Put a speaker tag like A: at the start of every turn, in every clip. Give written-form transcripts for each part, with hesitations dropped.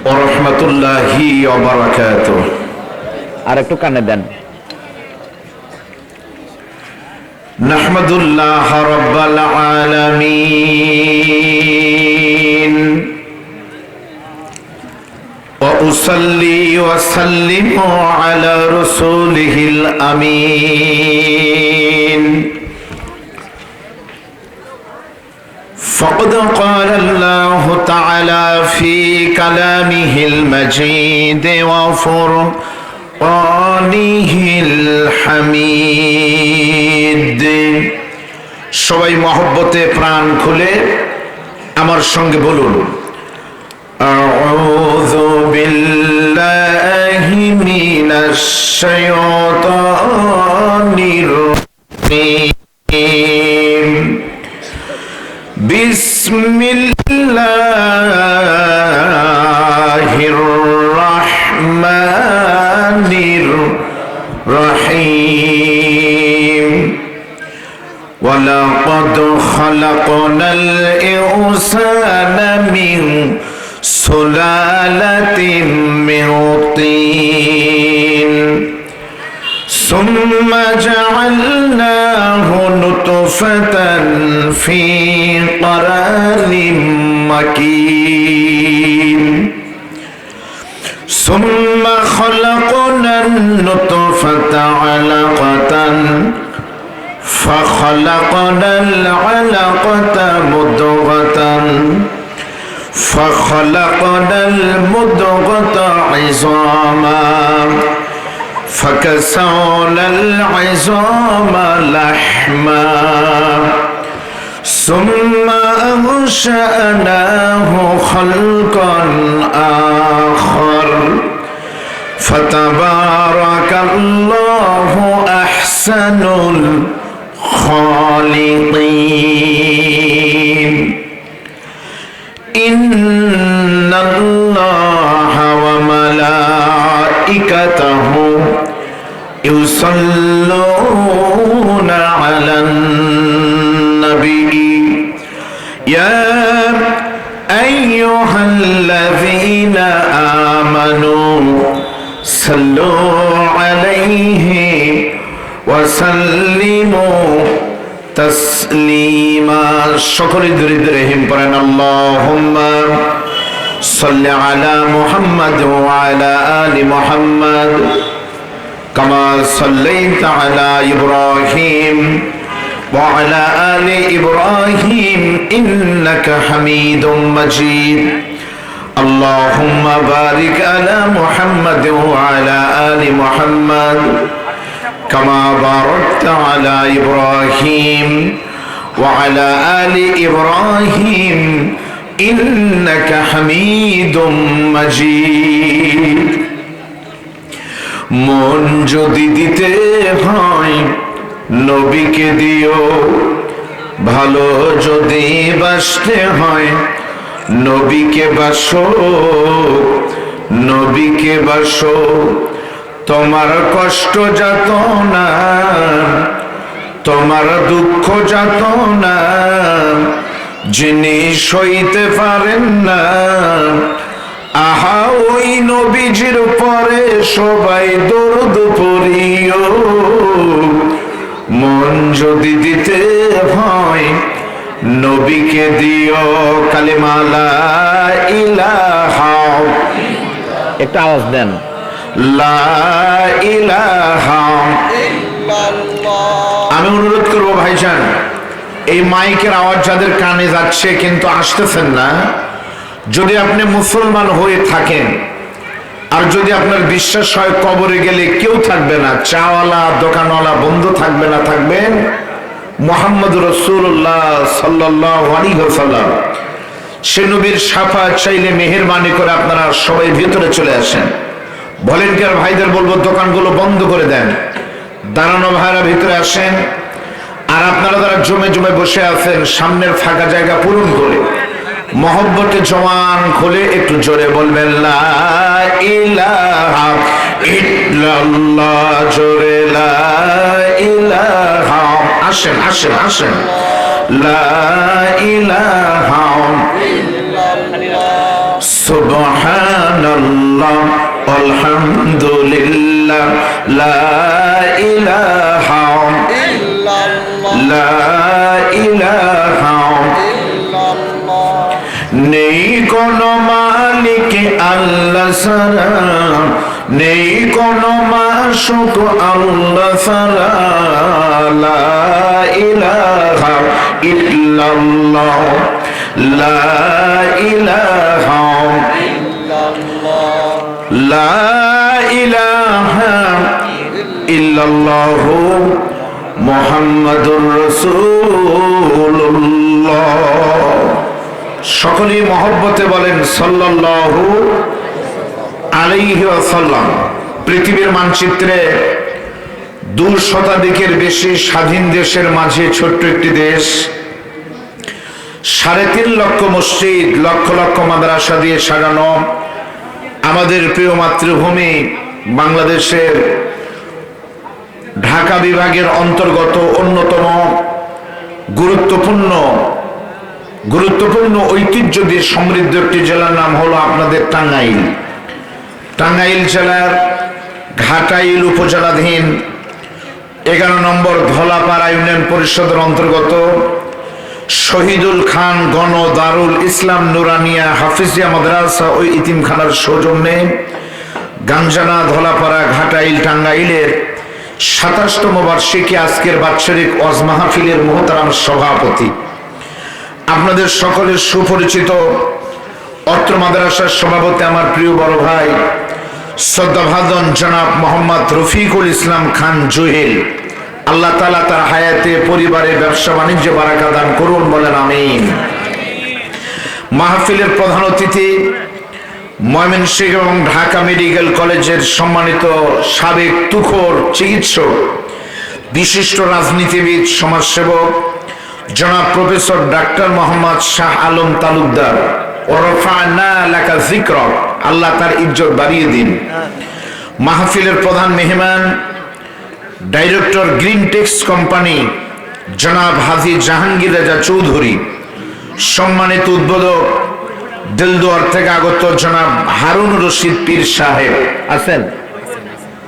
A: ওয়া রাহমাতুল্লাহি ওয়া বারাকাতুহু।
B: আর একটু কানে দেন।
A: নাহমাদুল্লাহ রাব্বাল আলামিন ওয়া উসাল্লি ওয়া সাল্লিমু আলা রাসূলিহিল আমিন। فقد قال الله تعالى في كلامه المجيد وفرقانه الحميد। সবাই মহব্বতে প্রাণ খুলে আমার সঙ্গে বলুন, আউযু বিল্লাহি মিনাশ শাইতানির রাজীম। বিসমিল্লাহির রহমানির রহিম। ওয়ালাকাদ খালাকনাল ইনসানা মিন সুলালাতিন মিন তিন ثم جعلناه نطفة في قرار مكين ثم خلقنا النطفة علقة فخلقنا العلقة مضغة فخلقنا المضغة عظاما فكسونا العظام لحما ثم أنشأناه خلقا آخر فتبارك الله أحسن الخالقين. إن الله وملائكته يصلون على النبي يا أيها الذين آمنوا صلوا عليه وسلموا تسليما. সকলে ধীরে ধীরে হিম পড়েন, আল্লাহুম্মা সাল্লি আলা মুহাম্মাদ ওয়া আলা আলি মুহাম্মাদ كما صليت على إبراهيم وعلى آل إبراهيم إنك حميد مجيد. اللهم بارك على محمد وعلى آل محمد كما باركت على إبراهيم وعلى آل إبراهيم إنك حميد مجيد. মন যদি দিতে হয় নবীকে দিও, ভালো যদি বাসতে হয় নবীকে বাসো, নবীকে বাসো। তোমার কষ্ট যাতনা, তোমার দুঃখ যাতনা যিনি সইতে পারেন না, আহা ওই নবীজির পরে সবাই দরুদ পড়িও। মন যদি দিতে হয় নবীকে দিও, কালিমা লা ইলাহা,
B: একটা আওয়াজ দেন,
A: লা ইলাহা ইল্লাল্লাহ। আমি অনুরোধ করবো ভাইজান, এই মাইকের আওয়াজ যাদের কানে যাচ্ছে কিন্তু আসতেছেন না, যদি আপনি মুসলমান হয়ে থাকেন আর যদি আপনার বিশ্বাস হয় কবরে গেলে কেউ থাকবে না, চাওয়ালা দোকানওয়ালা বন্ধু থাকবে না, থাকবেন মুহাম্মদ রাসূলুল্লাহ সাল্লাল্লাহু আলাইহি ওয়াসাল্লাম। সে নবীর শাফাআত চাইলে মেহেরবানি করে আপনারা সবাই ভিতরে চলে আসেন। ভলেন্টিয়ার ভাইদের বলবো দোকানগুলো বন্ধ করে দেন, দাঁড়ানো ভাইরা ভিতরে আসেন। আর আপনারা যারা জমে জমে বসে আছেন সামনের ফাঁকা জায়গা পূরণ করে মহব্বতে জওয়ান খুলে একটু জোরে বলবেন লা ইলাহা ইল্লাল্লাহ, জোরে লা ইলাহা। আসেন আসেন আসেন, লা ইলাহা ইল্লাল্লাহ সুবহানাল্লাহ আলহামদুলিল্লাহ লা ইলাহা লা ইলাহা নেই কোনো মালিক আল্লাহ ছাড়া, নেই কোনো মাশুক আল্লাহ ছাড়া, লা ইলাহা ইল্লাল্লাহ লা ইলাহা লা ইলাহা ইল্লাল্লাহ মুহাম্মাদুর রাসূলুল্লাহ। সকলেই মহব্বতে বলেন সাল্লাল্লাহু আলাইহি ওয়াসাল্লাম। পৃথিবীর মানচিত্রে 2 শতাধিকের বেশি স্বাধীন দেশের মাঝে ছোট্ট একটি দেশ, 3.5 লক্ষ মসজিদ, লক্ষ লক্ষ মাদ্রাসা দিয়ে সাজানো আমাদের প্রিয় মাতৃভূমি বাংলাদেশের ঢাকা বিভাগের অন্তর্গত অন্যতম গুরুত্বপূর্ণ ঐতিহ্য দিয়ে সমৃদ্ধ একটি জেলার নাম হলো আপনাদের টাঙ্গাইল। টাঙ্গাইল জেলার ঘাটাইল উপজেলাধীন 11 নম্বর ধলাপাড়া ইউনিয়ন পরিষদের অন্তর্গত শহীদুল খান গণ দারুল ইসলাম নুরানিয়া হাফিজিয়া মাদ্রাসা ও ইতিমখানার সৌজন্যে গাঞ্জানা ধলাপাড়া ঘাটাইল টাঙ্গাইলের 27তম বার্ষিকী আজকের বাৎসরিক ওয়াজ মাহফিলের মুহতারাম সভাপতি, আপনাদের সকলের সুপরিচিত অত্র মাদ্রাসার সভাপতি আমার প্রিয় বড় ভাই শ্রদ্ধাভাজন জনাব মোহাম্মদ রফিকুল ইসলাম খান জুহেল, আল্লাহ তাআলা তার হায়াতে পরিবারে ব্যবসা বাণিজ্যে বারাকা দান করুন, বলেন আমিন। মাহফিলের প্রধান অতিথি ময়মনসিংহ এবং ঢাকা মেডিকেল কলেজের সম্মানিত সাবেক তুখোর চিকিৎসক, বিশিষ্ট রাজনীতিবিদ, সমাজসেবক জনাব প্রফেসর ডাক্তার মোহাম্মদ শাহ আলম তালুকদার, ওরফানা লাকা যিকরক, আল্লাহ তার ইজ্জত বাড়িয়ে দিন। মাহফিলের প্রধান মেহমান ডাইরেক্টর গ্রিন টেক্স কোম্পানি জনাব হাজী জাহাঙ্গীর রাজা চৌধুরী, সম্মানিত উদ্বোধক দিলদুয়ার থেকে আগত জনাব হারুন রশিদ পীর সাহেব আছেন,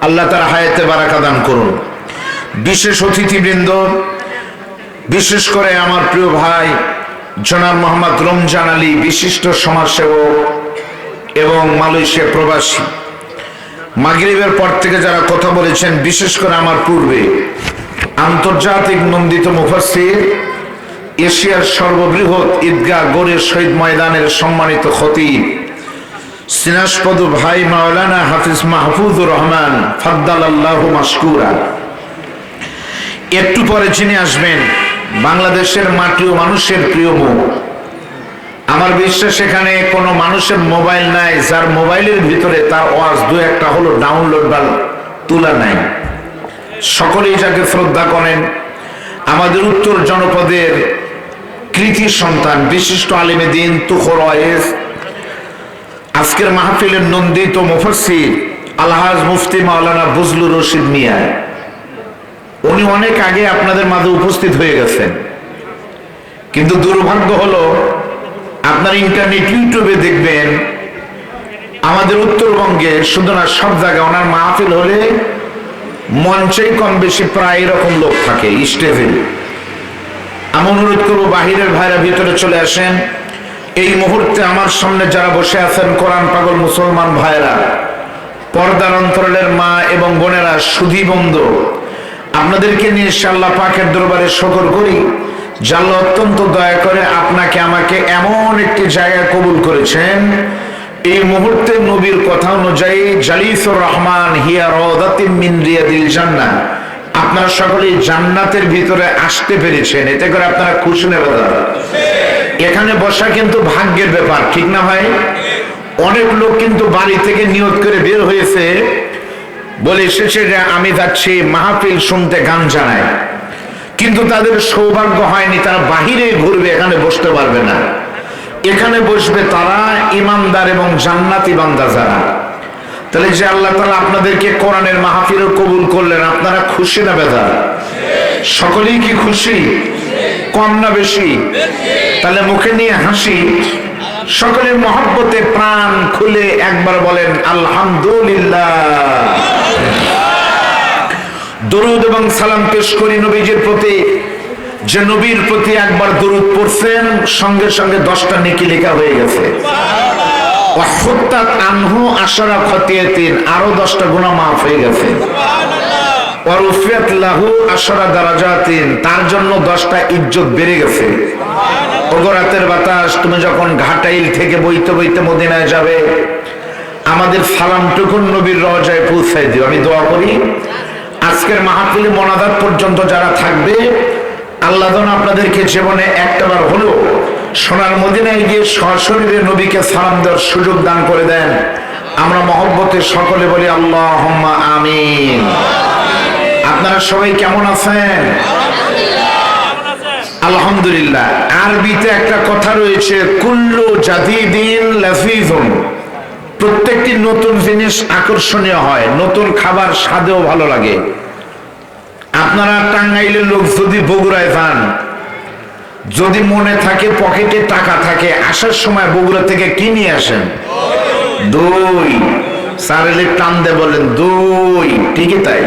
A: আল্লাহ তার হায়াতে বারাকা দান করুন। বিশেষ অতিথিবৃন্দ, বিশেষ করে আমার প্রিয় ভাই জনাব মোহাম্মদ রমজান আলী, বিশিষ্ট সমাজসেবক এবং মালয়েশিয়া প্রবাসী, মাগরিবের পর থেকে যারা কথা বলেছেন, বিশেষ করে আমার পূর্বে আন্তর্জাতিক নন্দিত মুফাসসির, এশিয়ার সর্ববৃহৎ ঈদগাহ গড়ের শহীদ ময়দানের সম্মানিত খতিব সিনাসপদ ভাই মাওলানা হাফিজ মাহফুজুর রহমান ফাদ্দালাল্লাহু মাশকুরা, একটু পরে যিনি আসবেন বাংলাদেশের মাটি ও মানুষের প্রিয় মুখ। আমার বিশ্বাস এখানে কোনো মানুষের মোবাইল নাই যার মোবাইলের ভিতরে তার ওয়াজ 2-1টা হলো ডাউনলোড বা তোলা নাই। সকলেই যাকে শ্রদ্ধা করেন, আমাদের উত্তর জনপদের কৃতি সন্তান, বিশিষ্ট আলেমে দ্বীন তুখর ওয়াইজ, আজকের মাহফিলের নন্দিত মুফাসসির আলহাজ মুফতি মাওলানা বজলুর রশিদ মিয়া, উনি অনেক আগে আপনাদের মাঝে উপস্থিত হয়ে গেছেন, কিন্তু দুর্ভাগ্য হলো আপনার ইন্টারনেট ইউটিউবে দেখবেন আমাদের উত্তরবঙ্গে শুধু না সব জায়গায় ওনার মাহফিল হলে মঞ্চেই কম বেশি প্রায় এরকম লোক থাকে স্টেজে। আমি অনুরোধ করবো বাহিরের ভাইরা ভিতরে চলে আসেন। এই মুহূর্তে আমার সামনে যারা বসে আছেন কোরআন পাগল মুসলমান ভাইরা, পর্দার অন্তরালের মা এবং বোনেরা, সুধী বন্ধু, আপনাদেরকে নিয়ে আল্লাহ পাকের দরবারে শুকর করি যে আল্লাহ অত্যন্ত দয়া করে আপনাকে আমাকে এমন একটি জায়গায় কবুল করেছেন। এই মুহূর্তে নবীর কথা অনুযায়ী জালিসুর রহমান হিয়া রাওদাতিন মিন রিয়াদিল জান্নাহ, আপনারা সকলেই জান্নাতের ভিতরে আসতে পেরেছেন, এতে করে আপনারা খুশি নেবেন। এখানে বসা কিন্তু ভাগ্যের ব্যাপার, ঠিক না ভাই? অনেক লোক কিন্তু বাড়ি থেকে নিয়ত করে বের হয়েছে, বলে এসেছে যে আমি যাচ্ছি মাহফিল শুনতে, গান জানায়, কিন্তু তাদের সৌভাগ্য হয়নি, তারা বাহিরে ঘুরবে, এখানে বসতে পারবে না। এখানে বসবে তারা ইমানদার এবং জান্নাতি বান্দা যারা। তাহলে যে আল্লাহ তাআলা আপনাদেরকে কোরআনের মাহফিল কবুল করলেন, আপনারা খুশি না বেজার? সকলেই কি খুশি? কম না বেশি? তাহলে মুখে নিয়ে হাসি, সকলে মহব্বতে প্রাণ খুলে একবার বলেন আলহামদুলিল্লাহ। দরুদ এবং সালাম পেশ করি নবীজির প্রতি। যে নবীর প্রতি একবার দরুদ পড়ছেন সঙ্গে সঙ্গে 10টা নেকি লেখা হয়ে গেছে। ওয়াহুত্তাত আনহু আশারা খতিয়াতিন, আরো 10টা গুনাহ মাফ হয়ে গেছে। ওয়ারুফিয়াত লাহু আশারা দারাজাতিন, তার জন্য 10টা ইজ্জত বেড়ে গেছে। ওগো রাতের বাতাস, তুমি যখন ঘাটাইল থেকে বইতে বইতে মদিনায় যাবে, আমাদের সালামটুকুন নবীর রওজায় পৌঁছাই দিও। আমি দোয়া করি আজকের মাহফিলে মোনাজাত পর্যন্ত যারা থাকবে, আল্লাহ যেন আপনাদেরকে জীবনে একটাবার হলো সোনার মদিনায় গিয়ে সশরীরে নবীকে সালাম দেওয়ার সুযোগ দান করে দেন। আমরা মহব্বতে সকলে বলি আল্লাহুম্মা আমিন। আপনারা সবাই কেমন আছেন? আলহামদুলিল্লাহ। আরবিতে একটা কথা রয়েছে, কুল্লু জাদিদিন লাযীযুন, প্রত্যেকটি নতুন জিনিস আকর্ষণীয় হয়, নতুন খাবার স্বাদেও ভালো লাগে। আপনারা টাঙ্গাইলের লোক যদি বগুড়ায় যান, যদি মনে থাকে পকেটে টাকা থাকে, আসার সময় বগুড়া থেকে কি নিয়ে আসেন? দই। সারেলে টান দে বলেন দই, ঠিকই তাই।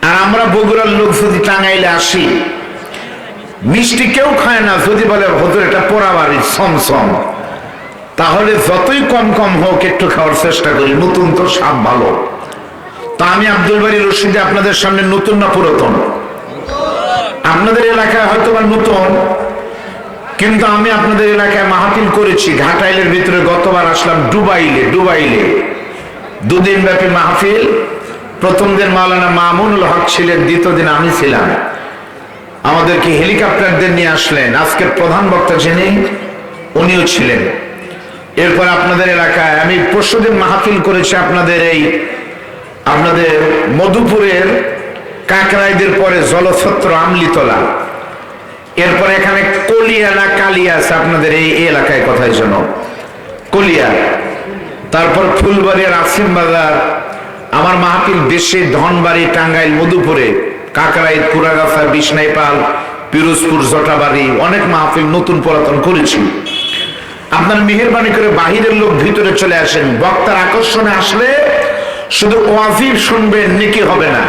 A: আর আমরা বগুড়ার লোক যদি টাঙ্গাইলে আসি, মিষ্টি কেউ খায় না, যদি বলে হুজুর এটা পোড়া বাড়ি সমসম, তাহলে যতই কম কম হোক একটু খাওয়ার চেষ্টা করি, নতুন তো স্বাদ ভালো। তা আমি আব্দুল বারী রশিদী আপনাদের সামনে নতুন না পুরাতন? আপনাদের এলাকায় হয়তো বা নতুন, কিন্তু আমি আপনাদের এলাকায় মাহফিল করেছি ঘাটাইলের ভিতরে। গতবার আসলাম ডুবাইলে 2 দিন ব্যাপী মাহফিল। প্রথম দিন মাওলানা মামুনুল হক ছিলেন, দ্বিতীয় দিন আমি ছিলাম। আমাদেরকে হেলিকপ্টার দিয়ে নিয়ে আসলেন। আজকের প্রধান বক্তা যিনি, উনিও ছিলেন। এরপর আপনাদের এলাকায় আমি পরশুদিন মাহফিল করেছি আপনাদের মধুপুরের কাকরাইদের পরে জলছত্র আমলিতলা, এরপর এখানে কলিয়া না কালিয়া আছে আপনাদের এই এলাকায়, কথাই শোনো কলিয়া, তারপর ফুলবাড়িয়ার আসিম বাজার। আমার মাহফিল বেশি ধনবাড়ি, টাঙ্গাইল, মধুপুরে, কাকরাইল, কুড়াগাছা, বিষ্ণাইপাল, পিরোজপুর, জটাবাড়ি, অনেক মাহফিল নতুন পুরাতন করেছি। আপনার মেহেরবানি করে বাহিরের লোক ভিতরে চলে আসেন। বক্তার আকর্ষণে আসলে শুধু ওয়াজিব শুনবেন, নেকি হবে না।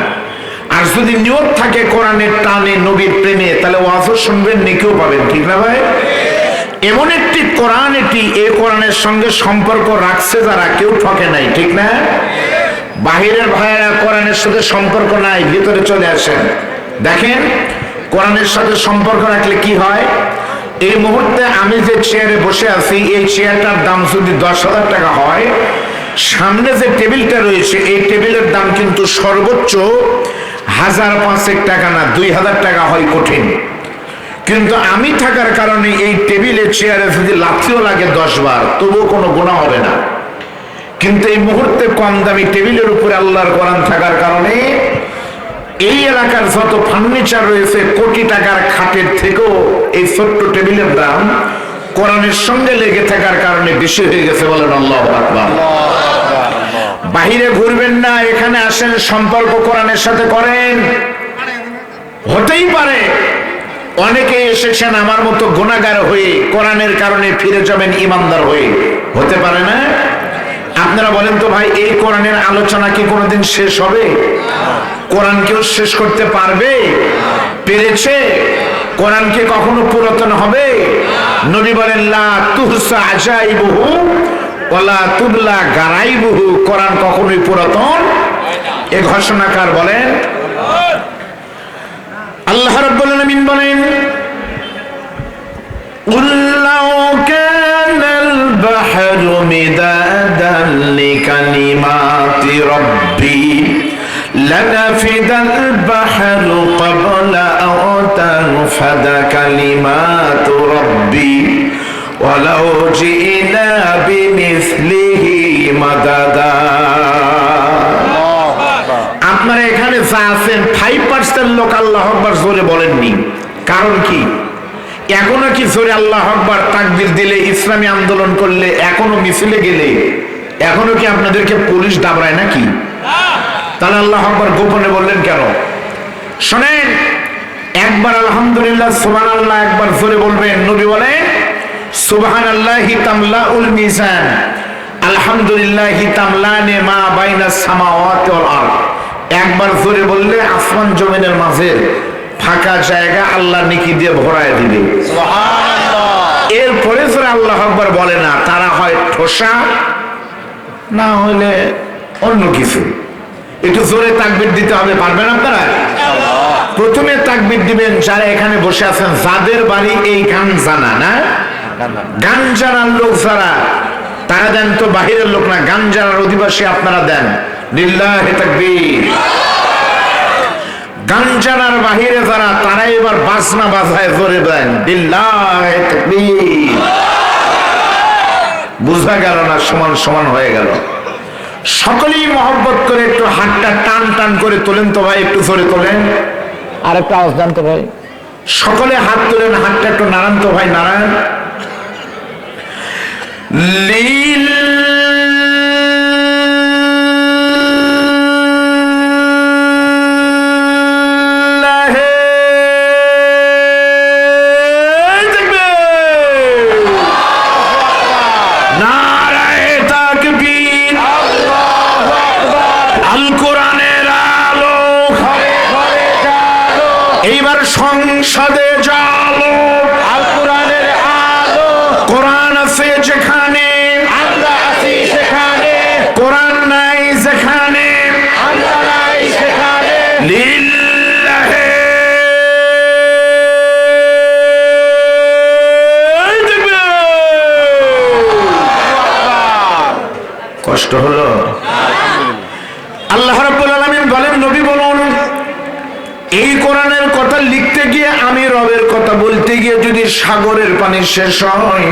A: আর যদি নিয়ত থাকে কোরআনের টানে, নবীর প্রেমে, তাহলে ওয়াজও শুনবেন, নেকিও পাবেন, ঠিক না ভাই? এমন একটি কোরআন, এই কোরআনের সঙ্গে সম্পর্ক রাখছে যারা, কেউ ঠকে নাই, ঠিক না? বাহিরের ভাইয়েরা কোরআনের সাথে সম্পর্ক নাই, ভিতরে চলে আসেন। দেখেন কোরআনের সাথে সম্পর্ক রাখলে কি হয়। এই মুহূর্তে আমি যে চেয়ারে বসে আছি, এই চেয়ারটার দাম যদি 10,000 টাকা হয়, সামনে যে টেবিলটা রয়েছে এই টেবিলের দাম কিন্তু সর্বোচ্চ 1,500 টাকা না, 2,000 টাকা হয় কঠিন। কিন্তু আমি থাকার কারণে এই টেবিলে চেয়ারে যদি লাথিও লাগে 10 বার, তবুও কোনো গুনাহ হবে না। কিন্তু এই মুহূর্তে কম দামি টেবিলের উপরে আল্লাহর কোরআন থাকার কারণে এই এলাকার যত ফার্নিচার রয়েছে, কোটি টাকার খাটের থেকেও এই ছোট্ট টেবিলের দাম কোরআনের সঙ্গে লেগে থাকার কারণে বেশি হয়ে গেছে। বলেন আল্লাহু আকবার। বাহিরে ঘুরবেন না, এখানে আসেন, সম্পর্ক কোরআনের সাথে করেন। হতেই পারে অনেকে এসেছেন আমার মতো গুনাহগার হয়ে, কোরআনের কারণে ফিরে যাবেন ইমানদার হয়ে, হতে পারে না? আপনারা বলেন তো ভাই, এই কোরআনের আলোচনা কি কোনোদিন শেষ হবে? কোরআন কেউ শেষ করতে পারবে? পেরেছে? কোরআন কি কখনো পুরাতন হবে? নবী বলেন লা তুহসা আজাইবুহু ওয়ালা তুবলা গারাইবুহু, কোরআন কখনোই পুরাতন। এ ঘোষণাকার বলেন আল্লাহ রাব্বুল আলামিন বলেন উল্লাউ কানাল বাহরু মিদাদান লিকালিমাতি রাব্বি লানাফিদাল বাহরু ক্বাবলা আন তানফাদা কালিমাতু রাব্বি ওয়ালাউ জিনা বিমিসলিহি মাদাদা। আপনারা এখানে যা আছেন 5% লোক আল্লাহু আকবার জোরে বলেননি। কারণ কি? এখনো কি জোরে আল্লাহু আকবার তাকবীর দিলে, ইসলামী আন্দোলন করলে, এখনো মিছিলে গেলে, এখনো কি আপনাদেরকে পুলিশ দাবড়ায় নাকি? তাহলে আল্লাহু আকবার গোপনে বললেন কেন? শোনেন, একবার আলহামদুলিল্লাহ সুবহানাল্লাহ একবার জোরে বলবেন। নবী বলেন সুবহানাল্লাহি তামলাউল মিজান, আলহামদুলিল্লাহি তামলানে মা বাইনাস সামাওয়াতি ওয়াল আরদ। একবার জোরে বললে আসমান জমিনের মাঝে ফাঁকা জায়গা আল্লাহ নেকি দিয়ে ভরায় দিবে। সুবহানাল্লাহ। এরপরে যারা আল্লাহু আকবার বলে না, তারা হয় ঠোসা, না হলে অন্য কিছু। একটু জোরে তাকবীর দিতে হবে, পারবেন আপনারা? প্রথমে তাকবীর দিবেন যারা এখানে বসে আছেন, যাদের বাড়ি এই গান জানা না, গান জানার লোক যারা, তারা দেন তো, বাহিরের লোক না, গান জানার অধিবাসী আপনারা দেন লিল্লাহি তাকবীর। গান জানার বাহিরে যারা, তারা এবার বাজনা বাজায় জোরে দেন লিল্লাহি তাকবীর। বুঝা গেল না? সমান সমান হয়ে গেল। সকলেই মহব্বত করে একটু হাতটা টান টান করে তোলেন তো ভাই, একটু জোরে তোলেন।
B: আর একটা আওয়াজ দেন তো ভাই।
A: সকলে হাত তোলেন, হাতটা একটু নাড়ান তো ভাই, নাড়ান। এইবার সংসদে জালো, আল কোরআনের আলো। কোরআন আছে যেখানে আমরা আছি, সেখানে কোরআন নাই যেখানে আমরা নাই, সেখানে লিল্লাহি তাকবীর। কষ্ট হলো? আল্লাহ রাব্বুল আলামিন বলেন, নবী বলুন, এই কোরআনের কথা লিখতে গিয়ে, আমি রবের কথা বলতে গিয়ে যদি সাগরের পানি শেষ হয়,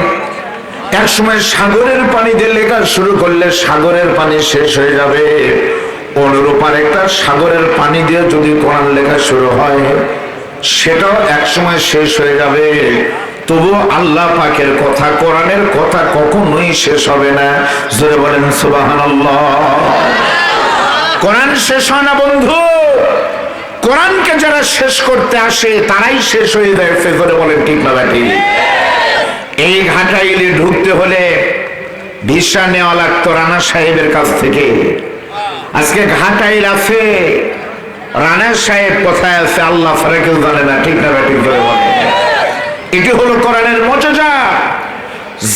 A: এক সময় সাগরের পানি দিয়ে লেখা শুরু করলে সাগরের পানি শেষ হয়ে যাবে। অনুরূপ একটা সাগরের পানি দিয়ে যদি কোরআন লেখা শুরু হয়, সেটাও এক সময় শেষ হয়ে যাবে। তবু আল্লাহ পাকের কথা, কোরআনের কথা কখনোই শেষ হবে না। জোরে বলেন সুবহানাল্লাহ। কোরআন শেষ হয় না বন্ধু। কোরআনকে যারা শেষ করতে আসে, তারাই শেষ হয়ে যায়। করে বলেন ঠিক না ঠিক? এই ঘাটাইলে ঢুকতে হলে ভিসা নেওয়া লাগতো রানা সাহেবের কাছ থেকে। আজকে ঘাটাইল আছে, রানা সাহেব কোথায় আছে আল্লাহ ছাড়া কেউ জানে না, ঠিক না ঠিক? করে বলেন, এটি হলো কোরআনের মর্যাদা।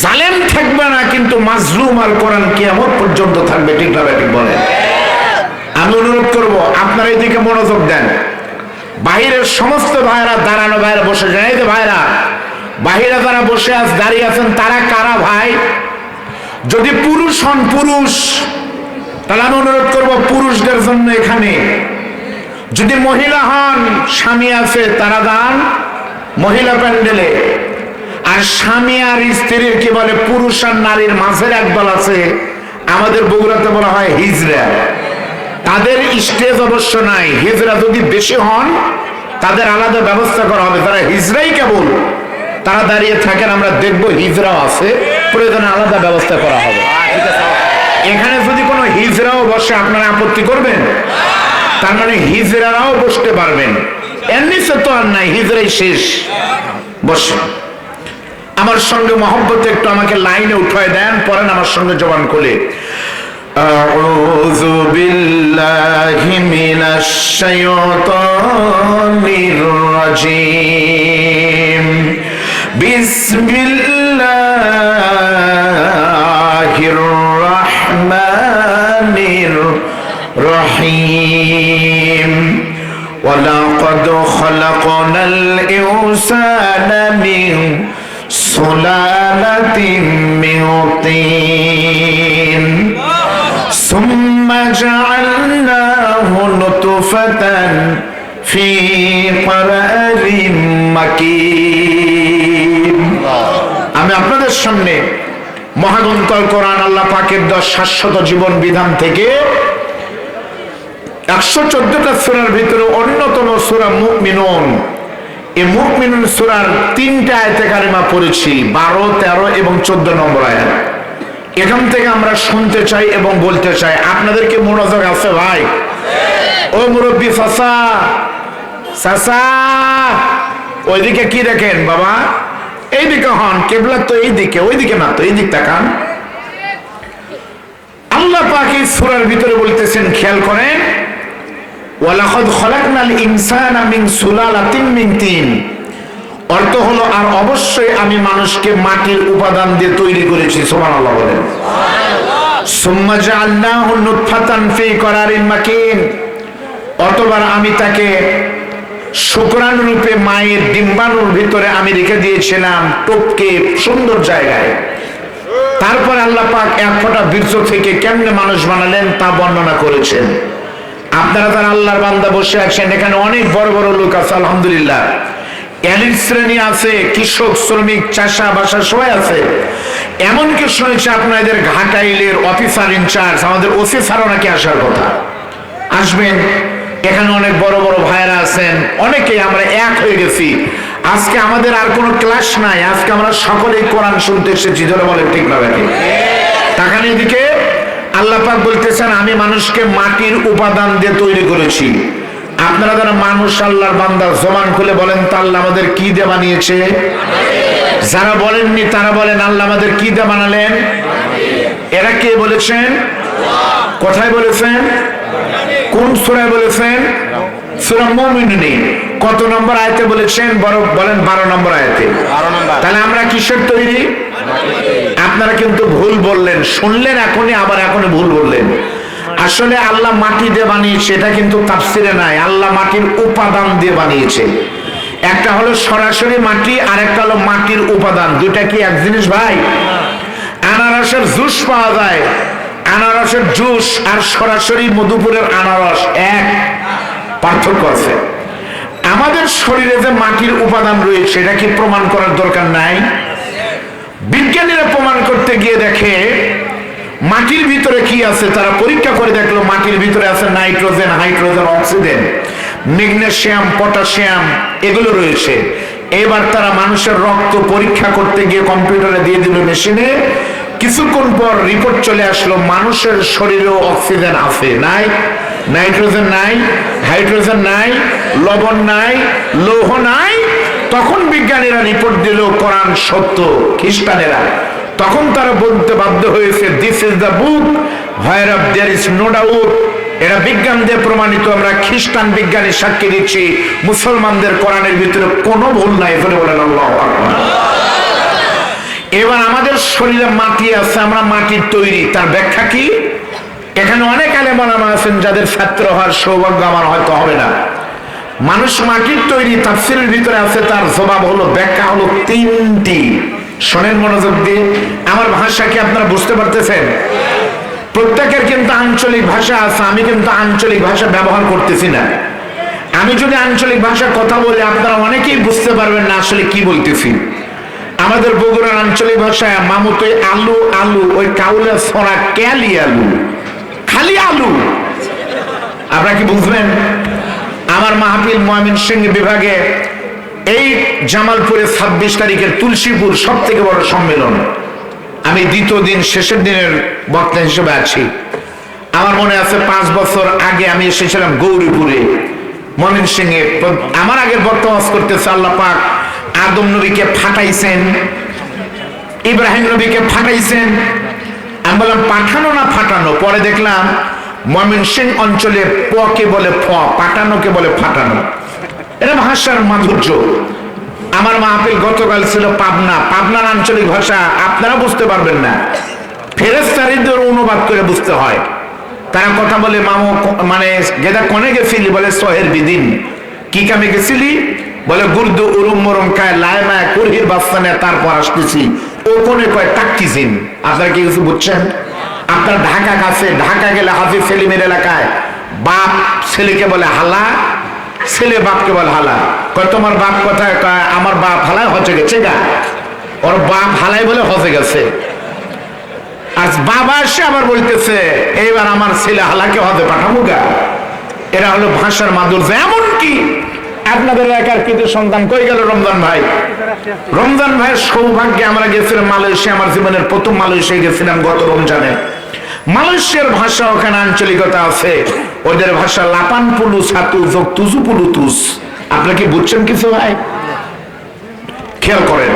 A: জালেম থাকবে না, কিন্তু মাজলুম আর কোরআন কিয়ামত পর্যন্ত থাকবে, ঠিক না ঠিক? বলেন। আমি অনুরোধ করবো আপনারা এদিকে মনোযোগ দেন। বাহিরের সমস্ত ভাইরা, দাঁড়ানো ভাইরা বসে যায়, এই যে ভাইরা বাহিরে যারা বসে দাঁড়িয়ে আছেন, তারা কারা ভাই? যদি পুরুষ হন, পুরুষ, তাহলে আমি অনুরোধ করবো পুরুষদের জন্য এখানে। যদি মহিলা হন, স্বামী আছে, তারা দান মহিলা প্যান্ডেলে। আর স্বামী আর স্ত্রীর কি বলে, পুরুষ আর নারীর মাঝের একদল আছে, আমাদের বগুড়াতে বলা হয় হিজড়া। তাদের স্টেজ অবশ্য নাই। হিজড়া যদি বেশি হন, তাদের আলাদা ব্যবস্থা করা হবে। তারা হিজড়াই কেবল, তারা দাঁড়িয়ে থাকেন, আমরা দেখবো হিজড়াও আছে, প্রয়োজনে আলাদা ব্যবস্থা করা হবে। এখানে যদি কোনো হিজড়াও বসে, আপনারা আপত্তি করবেন? তার মানে হিজড়ারাও বসতে পারবেন, এর নিচে তো আর নাই, হিজড়াই শেষ। বসে আমার সঙ্গে মহব্বতে একটু আমাকে লাইনে উঠায় দেন, পড়েন আমার সঙ্গে জবান খুলে। أعوذ بالله من الشيطان الرجيم بسم الله الرحمن الرحيم ولقد خلقنا الإنسان من سلالة من طين ثم جعلناه نطفة في قرار مكين। আমি আপনাদের সামনে মহাগ্রন্থ কোরআন আল্লাহ পাকের 10 শাশ্বত জীবন বিধান থেকে 114টা সূরার ভিতরে অন্যতম সূরা মুমিনুন। এই মুমিনুন সূরার 3টা আয়াতে কারিমা পড়েছি, 12, 13 এবং 14 নম্বর আয়াত। এখান থেকে আমরা শুনতে চাই এবং বলতে চাই। আপনাদেরকে মনোযোগ আছে ভাই? ও মুরব্বী চাচা, চাচা ওইদিকে কি দেখেন বাবা? এইদিকে হন, কেবলা তো এইদিকে, ওইদিকে না তো এইদিক তাকান। আল্লাহ পাক এই সূরার ভিতরে বলতেছেন, খেয়াল করেন, ওয়ালাকাদ খলাকনাল ইনসানা মিন সুলালাতিন মিন তিন। অর্থ হলো, আর অবশ্যই আমি মানুষকে মাটির উপাদান দিয়ে তৈরি করেছি। সুবহানাল্লাহ বলেন। সুম্মা জাআলনাহু নুতফাতান ফি করারিন মাকিন। অতঃপর আমি তাকে শুক্রাণু রূপে মায়ের ডিম্বাণুর ভিতরে আমি রেখে দিয়েছিলাম, টপকে সুন্দর জায়গায়। তারপর আল্লাহ পাক এক ফোঁটা বীর্য থেকে কেমনে মানুষ বানালেন তা বর্ণনা করেছেন। আপনারা যারা আল্লাহর বান্দা বসে আছেন, এখানে অনেক বড় বড় লোক আছে আলহামদুলিল্লাহ। এলিট শ্রেণী আছে, কৃষক, শ্রমিক, চাষা বাসা সবাই আছে। এমনকি শুনেছি আপনাদের ঘাটাইলের অফিসার ইনচার্জ আমাদের ওসি স্যারও নাকি আসার কথা, আসবেন। এখানে অনেক বড় বড় ভাইরা আছেন, অনেকেই আমরা এক হয়ে গেছি। আজকে আমাদের আর কোনো ক্লাস নাই, আজকে আমরা সকলেই কোরআন শুনতে এসেছি। যারা বলেন ঠিক না নাকি? তাকান এদিকে, আল্লাহ পাক বলতেছেন, আমি মানুষকে মাটির উপাদান দিয়ে তৈরি করেছি। আপনারা যারা মানুষ আল্লাহর বান্দা, জবান খুলে বলেন তো, আল্লাহ আমাদের কি দিয়ে বানিয়েছে? যারা বলেননি তারা বলেন, আল্লাহ আমাদের কি দিয়ে বানালেন? এরা কে বলেছেন? কোথায় বলেছেন? কোন সূরায় বলেছেন? সূরা মুমিনুনে। কত নম্বর আয়াতে বলেছেন? বলেন 12 নম্বর আয়াতে। তাহলে আমরা কিসের তৈরি? আপনারা কিন্তু ভুল বললেন, শুনলেন এখনই, আবার এখনই ভুল বললেন। আসলে আল্লাহ মাটি দিয়ে বানিয়েছে, এটা কিন্তু তাফসিরে নাই। আল্লাহ মাটির উপাদান দিয়ে বানিয়েছে। একটা হলো সরাসরি মাটি, আর একটা হলো মাটির উপাদান। দুইটা কি এক জিনিস ভাই? আনারসের জুস পাওয়া যায়, আনারসের জুস আর সরাসরি মধুপুরের আনারস এক, পার্থক্য আছে। আমাদের শরীরে যে মাটির উপাদান রয়েছে, এটা কি প্রমাণ করার দরকার নাই? বিজ্ঞানীরা প্রমাণ করতে গিয়ে দেখে মাটির ভিতরে কি আছে, তারা পরীক্ষা করে দেখলো মাটির ভিতরে আছে nitrogen, hydrogen, oxygen, magnesium, potassium, এগুলো রয়েছে। এবার তারা মানুষের রক্ত পরীক্ষা করতে গিয়ে কম্পিউটারে দিয়ে দিল মেশিনে। কিছুক্ষণ পর রিপোর্ট চলে আসলো, মানুষের শরীরেও অক্সিজেন আছে, নাই, নাইট্রোজেন নাই, হাইড্রোজেন নাই, লবণ নাই, লৌহ নাই। তখন বিজ্ঞানীরা রিপোর্ট দিল কোরআন সত্য। খ্রিস্টানেরা তখন তারা বলতে বাধ্য হয়েছে, this is the book where there is no doubt. এরা বিজ্ঞান দিয়ে প্রমাণিত। আমরা খ্রিস্টান বিজ্ঞানী সাক্ষী দিচ্ছি, মুসলমানদের কোরআনের ভিতরে কোনো ভুল নাই। এখানে বলেন আল্লাহু আকবার। এবার আমাদের শরীরে মাটি আছে, আমরা মাটির তৈরি, তার ব্যাখ্যা কি? এখানে অনেক আলেম ওলামা আছেন যাদের ছাত্র হওয়ার সৌভাগ্য আমার হয়তো হবে না। মানুষ মাটির তৈরি তাফসীরের ভিতরে আছে, তার জবাব হলো, ব্যাখ্যা হলো তিনটি। শোনেন মনোযোগ দিয়ে, আমার ভাষা কি আপনারা বুঝতে পারতেছেন? প্রত্যেকের কিন্তু আঞ্চলিক ভাষা আছে, আমি কিন্তু আঞ্চলিক ভাষা ব্যবহার করতেছি না। আমি যদি আঞ্চলিক ভাষার কথা বলি, আপনারা অনেকেই বুঝতে পারবেন না আসলে কি বলতেছি। আমাদের বগুড়ার আঞ্চলিক ভাষায় মামুতই আলু, আলু, ওই কাউলে ছড়া ক্যালি আলু, খালি আলু। আপনারা কি বুঝবেন? আমার মাহফিল ময়মনসিংহ বিভাগে এই জামালপুরে 26 তারিখের তুলসীপুর সব থেকে বড় সম্মেলন। আমি দ্বিতীয় দিন, শেষের দিনের বক্তা হিসেবে আছি। আমার মনে আছে 5 বছর আগে আমি এসেছিলাম গৌরীপুরে, ময়মনসিংহে। আমার আগের বক্তা ওয়াজ করতেছে, আল্লাহ পাক আদম নবীকে ফাটাইছেন, ইব্রাহিম নবীকে ফাটাইছেন। আমি বললাম পাঠানো না ফাটানো? পরে দেখলাম ময়মনসিংহ অঞ্চলে প কে বলে ফ, পাঠানোকে বলে ফাটানো। এটা ভাষার মাধুর্য। আমার মাহফিল গতকাল ছিল পাবনা, পাবনার আঞ্চলিক ভাষা আপনারা বুঝতে পারবেন না, ফেরেশতাদের অনুবাদ করে বুঝতে হয়। তারা কথা বলে, মামু মানে গেদা কোনে গেছিলি? বলে সহের বিদিন। কি কামে গেছিলি? বলে গুরদু উরুম মরম খায় লায়মা কুরহির বাস্তানে, তারপর আসতেছি। ও কোনে কয় টাক্কিছিন। আপনারা কি কিছু বুঝছেন? আপনার ঢাকা কাছে, ঢাকা গেলে হাজী সেলিমের এলাকায় বাপ ছেলেকে বলে হালা, ছেলে বাপকে বলে হালা। কয় তোমার বাপ কোথায়? কয় আমার বাপ হালায় হজে গেছে গা। ওর বাপ হালাই বলে হজে গেছে। আজ বাবা এসে আবার বলতেছে, এইবার আমার ছেলে হালাকে হজে পাঠাবো গা। এরা হলো ভাষার মাধুর্য। এমনকি আপনাদের এলাকার কৃতি সন্তান কই গেল রমজান ভাই? রমজান ভাইয়ের সৌভাগ্যে আমরা গেছিলাম মালয়েশিয়া। আমার জীবনের প্রথম মালয়েশিয়া গেছিলাম গত রমজানে। মালয়েশিয়ার ভাষা, ওখানে আঞ্চলিকতা আছে। ওদের ভাষা লাপান পুলু সাতু যোগ তুজু পুলু তুস। আপনারা কি বুঝছেন কিছু ভাই? খেয়াল করেন,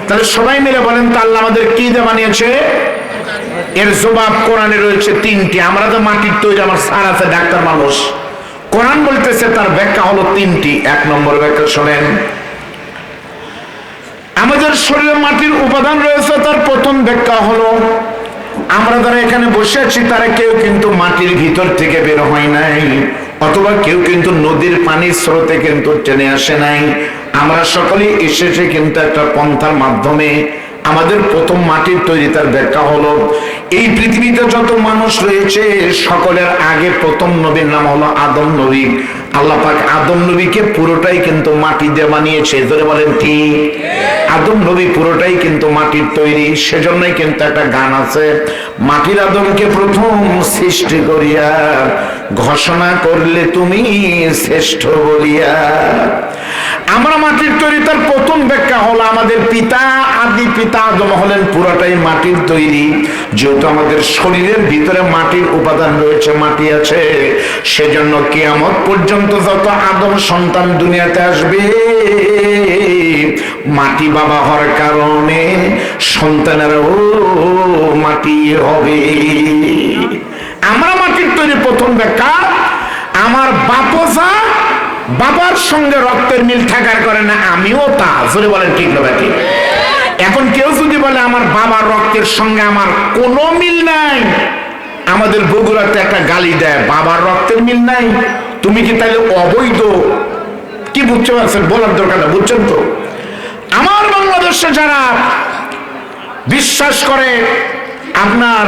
A: তাহলে সবাই মিলে বলেন তো আল্লাহ আমাদের কি দিয়ে বানিয়েছে? এর জবাব কোরআনে রয়েছে তিনটি। আমরা তো মাটির তৈরি, আমার স্যার আছে ডাক্তার মানুষ, কোরআন বলতেছে তার ব্যাখ্যা হলো তিনটি। এক নম্বর ব্যাখ্যা শোনেন, আমাদের শরীরে মাটির উপাদান রয়েছে, তার প্রথম ব্যাখ্যা হলো আমরা যারা এখানে বসে আছি তারা কেউ কিন্তু মাটির ভিতর থেকে বের হয় নাই, অথবা কেউ কিন্তু নদীর পানির স্রোতে কিন্তু টেনে আসে নাই। আমরা সকলেই এসেছে কিন্তু একটা পন্থার মাধ্যমে। আমাদের প্রথম মাটির তৈরি, তার ব্যাখ্যা হলো এই পৃথিবীতে যত মানুষ রয়েছে সকলের আগে প্রথম নবীর নাম হলো আদম নবী। আল্লাহ পাক আদম নবীকে পুরোটাই কিন্তু মাটি দিয়ে বানিয়েছে। ধরে বলেন ঠিক? আদম নবী পুরোটাই কিন্তু মাটির তৈরি। সেজন্যই কিন্তু একটা গান আছে, মাটির আদমকে প্রথম সৃষ্টি করিয়া ঘোষণা করলে তুমি শ্রেষ্ঠ বলিয়া। আমরা মাটির তৈরি, তার প্রথম ব্যাখ্যা হলো আমাদের পিতা আদি পিতা আদম হলেন পুরোটাই মাটির তৈরি। যেহেতু আমাদের শরীরের ভিতরে মাটির উপাদান রয়েছে, মাটি আছে, সেজন্য কিয়ামত পর্যন্ত যত আদম সন্তান দুনিয়াতে আসবে মাটি বাবা হওয়ার কারণে সন্তানেরাও মাটি হবে। আমরা মাটির তৈরি, প্রথম ব্যাখ্যা। আমার বাপসা বাবার সঙ্গে রক্তের মিল থাকার কারণে আমিও তা। জোরে বলেন ঠিক না ঠিক? এখন কেউ যদি বলে আমার বাবার রক্তের সঙ্গে আমার কোনো মিল নাই, আমাদের বগুড়াতে একটা গালি দেয়, বাবার রক্তের মিল নাই, তুমি কি তাহলে অবৈধ? কি বুঝতে পারছেন? বলার দরকার না, বুঝছেন তো? আমার বাংলাদেশে যারা বিশ্বাস করে আপনার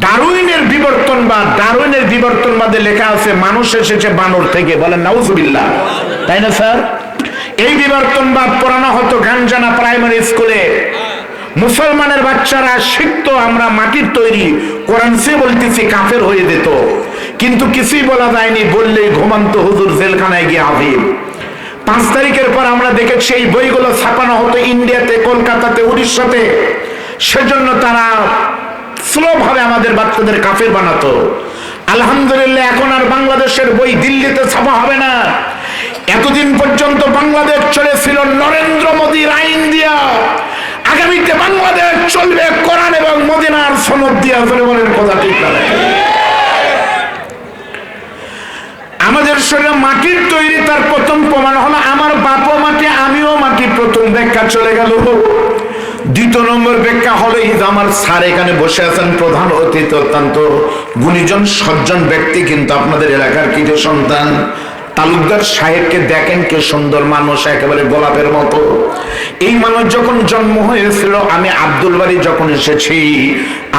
A: ডারউইনের বিবর্তন বা ডারউইনের বিবর্তনবাদে লেখা আছে মানুষ এসেছে বানর থেকে, বলেন নাউজুবিল্লাহ, তাই না স্যার? এই বিবর্তনবাদ পড়ানো হতো গাঞ্জানা প্রাইমারি স্কুলে। মুসলমানের বাচ্চারা শিখতো আমরা মাটির তৈরি, কোরআন সে বলতেছি কাফের হয়ে যেত, কিন্তু কিছুই বলা যায়নি, বললেই ঘুমান্ত হুজুর জেলখানায় গিয়ে হাজির। 5 তারিখের পর আমরা দেখেছি এই বইগুলো ছাপানো হতো ইন্ডিয়াতে, কলকাতাতে, উড়িষ্যাতে। সেজন্য তারা স্লো ভাবে আমাদের বাচ্চাদের কাফের বানাতো। আলহামদুলিল্লাহ এখন আর বাংলাদেশের বই দিল্লিতে ছাপা হবে না। এতদিন পর্যন্ত বাংলাদেশ চলেছিল নরেন্দ্র মোদীর আইন দিয়া, আগামীতে বাংলাদেশ চলবে কোরআন এবং মদিনার সনদ দিয়া। বলেন কথা ঠিক না? আমাদের শরীরে মাটির তৈরি, তার প্রথম প্রমাণ হলো আমার বাপও মাটি আমিও মাটি। প্রথম ব্যাখ্যা চলে গেল। দ্বিতীয় নম্বর ব্যাখ্যা হলো এই যে আমার স্যার এখানে বসে আছেন, প্রধান অতিথি, অত্যন্ত গুণীজন সজ্জন ব্যক্তি, কিন্তু আপনাদের এলাকার কিছু সন্তান। তালুকদার সাহেবকে দেখেন কি সুন্দর মানুষ, একেবারে গোলাপের মতো। এই মানুষ যখন জন্ম হয়েছিল, আমি আব্দুল বাড়ি যখন এসেছি,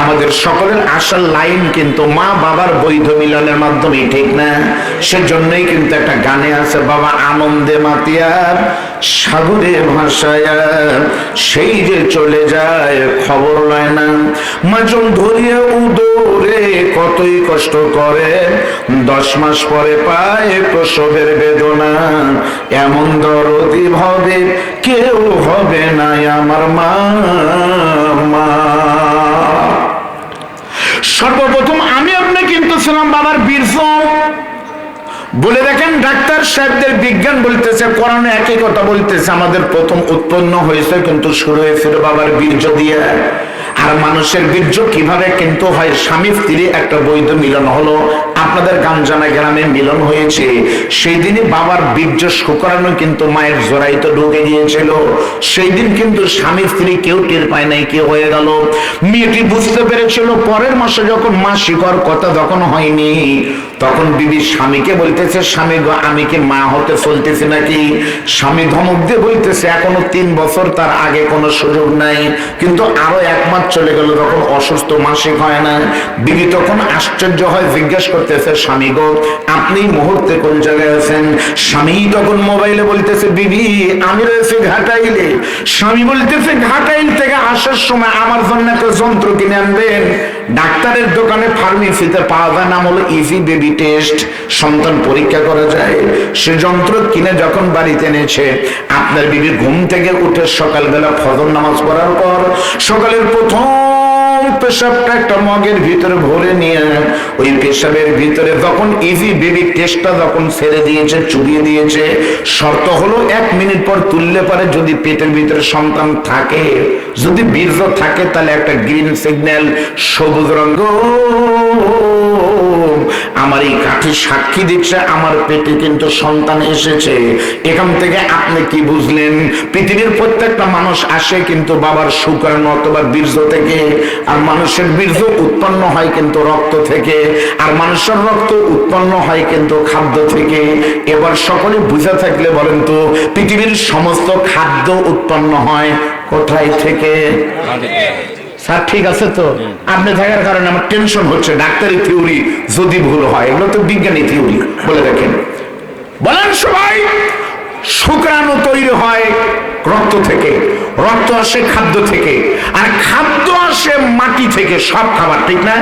A: আমাদের সকলের আসার লাইন কিন্তু মা বাবার বৈধ মিলনের মাধ্যমে, ঠিক না? সেজন্যই কিন্তু একটা গানে আছে, বাবা আনন্দে মাতিয়া সাগরে ভাসায়া সেই যে চলে যায় খবর লয় না, মাজন ধরিয়া উদরে কতই কষ্ট করে, 10 মাস পরে পায় প্রসবের বেদনা, এমন দরদি ভাবে কেউ হবে না আমার মা। সর্বপ্রথম আমি আপনি কিন্তু ছিলাম বাবার বীর্য। বলে দেখেন ডাক্তার সাহেবদের বিজ্ঞান বলতেছে, কোরআনে একই কথা বলতেছে, আমাদের প্রথম উৎপন্ন হয়েছে কিন্তু শুরু হয়েছিল বাবার বীর্য দিয়ে। আর মানুষের বীর্য কিভাবে কিন্তু হয়? স্বামী স্ত্রী একটা বৈধ মিলন হলো, আপনাদের গাঞ্জানা গ্রামে মিলন হয়েছে, সেই দিনই বাবার বীর্য শুকরানো কিন্তু মায়ের জোড়াইতে ঢুকে গিয়েছিল। সেই দিন কিন্তু স্বামী স্ত্রী কেউ টের পায় নাই কি হয়ে গেল। মেয়েটি বুঝতে পেরেছিল পরের মাসে যখন মাসিক হওয়ার কথা যখন হয়নি, তখন বিবি স্বামীকে বলতেছে, স্বামী গো আমি কি মা হতে চলতেছি নাকি? স্বামী ধমক দিয়ে বলতেছে এখনো 3 বছর, তার আগে কোনো সুযোগ নাই। কিন্তু আরো 1 মাস চলে গেল, তখন অসুস্থ, মাসিক হয় না। বিবি তখন আশ্চর্য হয়, জিজ্ঞাসা করতেছে স্বামী গো আপনি মুহূর্তে কোন জায়গায় আছেন? স্বামী তখন মোবাইলে বলতেছে বিবি আমি রয়েছে ঘাটাইলে। স্বামী বলতেছে ঘাটাইল থেকে আসার সময় আমার জন্য একটা যন্ত্র কিনে আনবেন, ডাক্তারের দোকানে ফার্মেসিতে পাওয়া যায়, নাম হলো ইজি বেবি টেস্ট, সন্তান পরীক্ষা করা যায়। সে যন্ত্র কিনে যখন বাড়িতে এনেছে, আপনার বিবি ঘুম থেকে উঠে সকালবেলা ফজর নামাজ পড়ার পর সকালের প্রথম পেশাবটা একটা মগের ভিতরে ভরে নিয়ে ওই পেশাবের ভিতরে যখন ইজি বেবি টেস্টটা যখন ছেড়ে দিয়েছে, চুবিয়ে দিয়েছে, শর্ত হলো 1 মিনিট পর তুললে পারে যদি পেটের ভিতরে সন্তান থাকে, যদি বীর্য থাকে, তাহলে একটা গ্রিন সিগন্যাল, সবুজ রঙ। আমার এই কাঠি সাক্ষী দিচ্ছে আমার পেটে কিন্তু সন্তান এসেছে। এখান থেকে আপনি কি বুঝলেন? পৃথিবীর প্রত্যেকটা মানুষ আসে কিন্তু বাবার শুক্রাণু অথবা বীর্য থেকে, আর মানুষের বীর্য উৎপন্ন হয় কিন্তু রক্ত থেকে, আর মানুষের রক্ত উৎপন্ন হয় কিন্তু খাদ্য থেকে। এবার সকলে বুঝে থাকলে বলেন তো, পৃথিবীর সমস্ত খাদ্য উৎপন্ন হয় কোথায় থেকে? স্যার ঠিক আছে তো, আপনি থাকার কারণে আমার টেনশন হচ্ছে। ডাক্তারি থিওরি যদি ভুল হয়, এগুলো তো বিজ্ঞানী থিওরি। বলে দেখেন, বলেন সবাই। শুক্রাণু তৈরি হয় রক্ত থেকে, রক্ত আসে খাদ্য থেকে, আর খাদ্য আসে মাটি থেকে। সব খাবার, ঠিক না?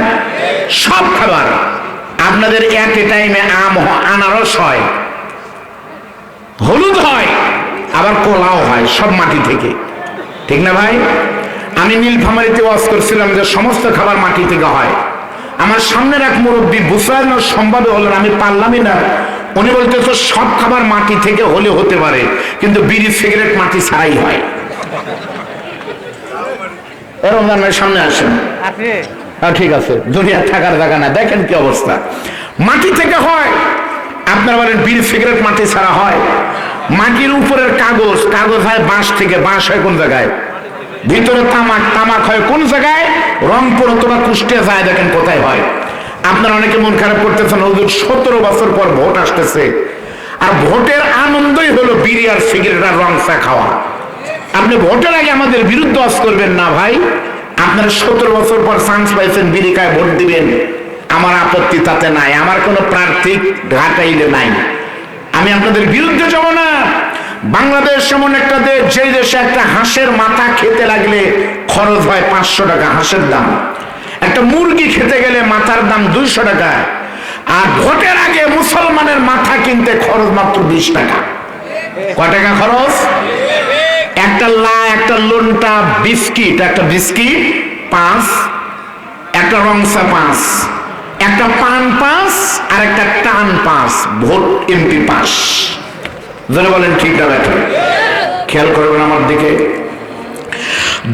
A: সব খাবার। আপনাদের এক টাইমে আনারস হয়, হলুদ হয়, আবার কলাও হয়, সব মাটি থেকে, ঠিক না ভাই? আমি নীলফামারীতে ওয়াজ করছিলাম যে সমস্ত খাবার মাটি থেকে হয়। আমার সামনের এক মুরব্বী বুঝানোর সম্ভব হলেন, আমি পারলামই না। উনি বলতে তো সব খাবার মাটি থেকে হলে হতে পারে, কিন্তু বিড়ি সিগারেট মাটি ছাড়াই হয়। রমজান ভাই সামনে আসেন। ঠিক আছে, দুনিয়া থাকার জায়গা না। দেখেন কি অবস্থা, মাটি থেকে হয়। আপনারা বলেন বিড়ি সিগারেট মাটি ছাড়া হয়? মাটির উপরের কাগজ, কাগজ হয় বাঁশ থেকে। বাঁশ হয় কোন জায়গায়? ভিতরে তামাক, তামাক হয় কোন জায়গায়? রংপুর অথবা কুষ্টিয়া যায়। দেখেন কোথায় হয়। আপনারা অনেকে মন খারাপ করতেছেন, হুজুর 17 বছর পর ভোট আসতেছে, আর ভোটের আনন্দই হলো বিড়ি আর সিগারেট আর রং চা খাওয়া। আপনি ভোটের আগে আমাদের বিরুদ্ধে ওয়াজ করবেন না ভাই। আপনারা 17 বছর পর চান্স পাইছেন, বিড়ি খায় ভোট দিবেন, আমার আপত্তি তাতে নাই। আমার কোনো প্রার্থী ঘাটাইলে নাই। আমি আপনাদের বিরুদ্ধে যাব না। বাংলাদেশ এমন একটা দেশ, যে দেশে একটা হাঁসের মাথা খেতে লাগলে খরচ হয় 500 টাকা হাঁসের দাম। একটা মুরগি খেতে গেলে মাথার দাম 200 টাকা। আর ভোটের আগে মুসলমানের মাথা কিনতে খরচ মাত্র 20 টাকা। কয় টাকা খরচ? একটা লোনটা বিস্কিট, একটা বিস্কিট 5, একটা রংসা 5, একটা পান 5, আর একটা টান 5। Vote MP 5। যারা বলেন ঠিক না ব্যাটা? খেয়াল করবেন আমার দিকে।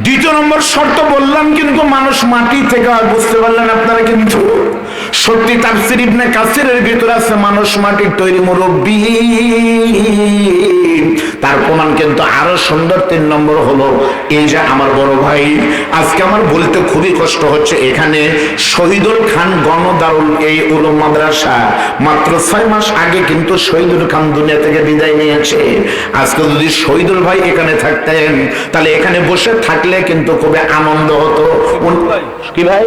A: দ্বিতীয় নম্বর শর্ত বললাম কিন্তু মানুষ মাটি থেকে হয়। বুঝতে পারলেন আপনারা? কিন্তু সত্যি তাফসীর ইবনে কাসিরের ভিতরে আছে মানুষ মাটির তৈরি মুরব্বী। তার প্রমাণ কিন্তু আরো সুন্দর। 3 নম্বর হলো এই যে আমার বড় ভাই, আজকে আমার বলতে খুবই কষ্ট হচ্ছে, এখানে শহীদুল খান গণদারুল এই উলুম মাদ্রাসা মাত্র 6 মাস আগে কিন্তু শহীদুল খান দুনিয়া থেকে বিদায় নিয়েছে। আজকে যদি শহীদুল ভাই এখানে থাকতেন, তাহলে এখানে বসে থাকলে কিন্তু খুবই আনন্দ হতো। কি ভাই?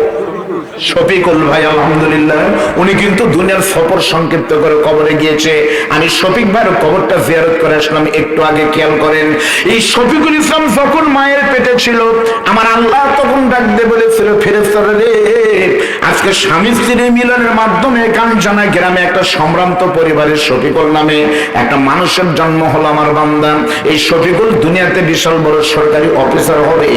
A: শফিকুল ভাই, আলহামদুলিল্লাহ, উনি কিন্তু দুনিয়ার সফর সংক্ষিপ্ত করে কবরে গিয়েছে। আমি শফিক ভাইয়ের কবরটা জিয়ারত করে আসলাম একটু আগে। খেয়াল করেন, এই শফিকুল ইসলাম যখন মায়ের পেটে ছিল, আমার আল্লাহ তখন ডাক দিয়ে বলেছিল, ফেরেশতারা রে, আজকে স্বামী স্ত্রীর মিলনের মাধ্যমে কাঞ্চনা গ্রামে একটা সম্ভ্রান্ত পরিবারের শফিকুল নামে একটা মানুষের জন্ম হলো আমার বান্দা। এই শফিকুল দুনিয়াতে বিশাল বড় সরকারি অফিসার হবে।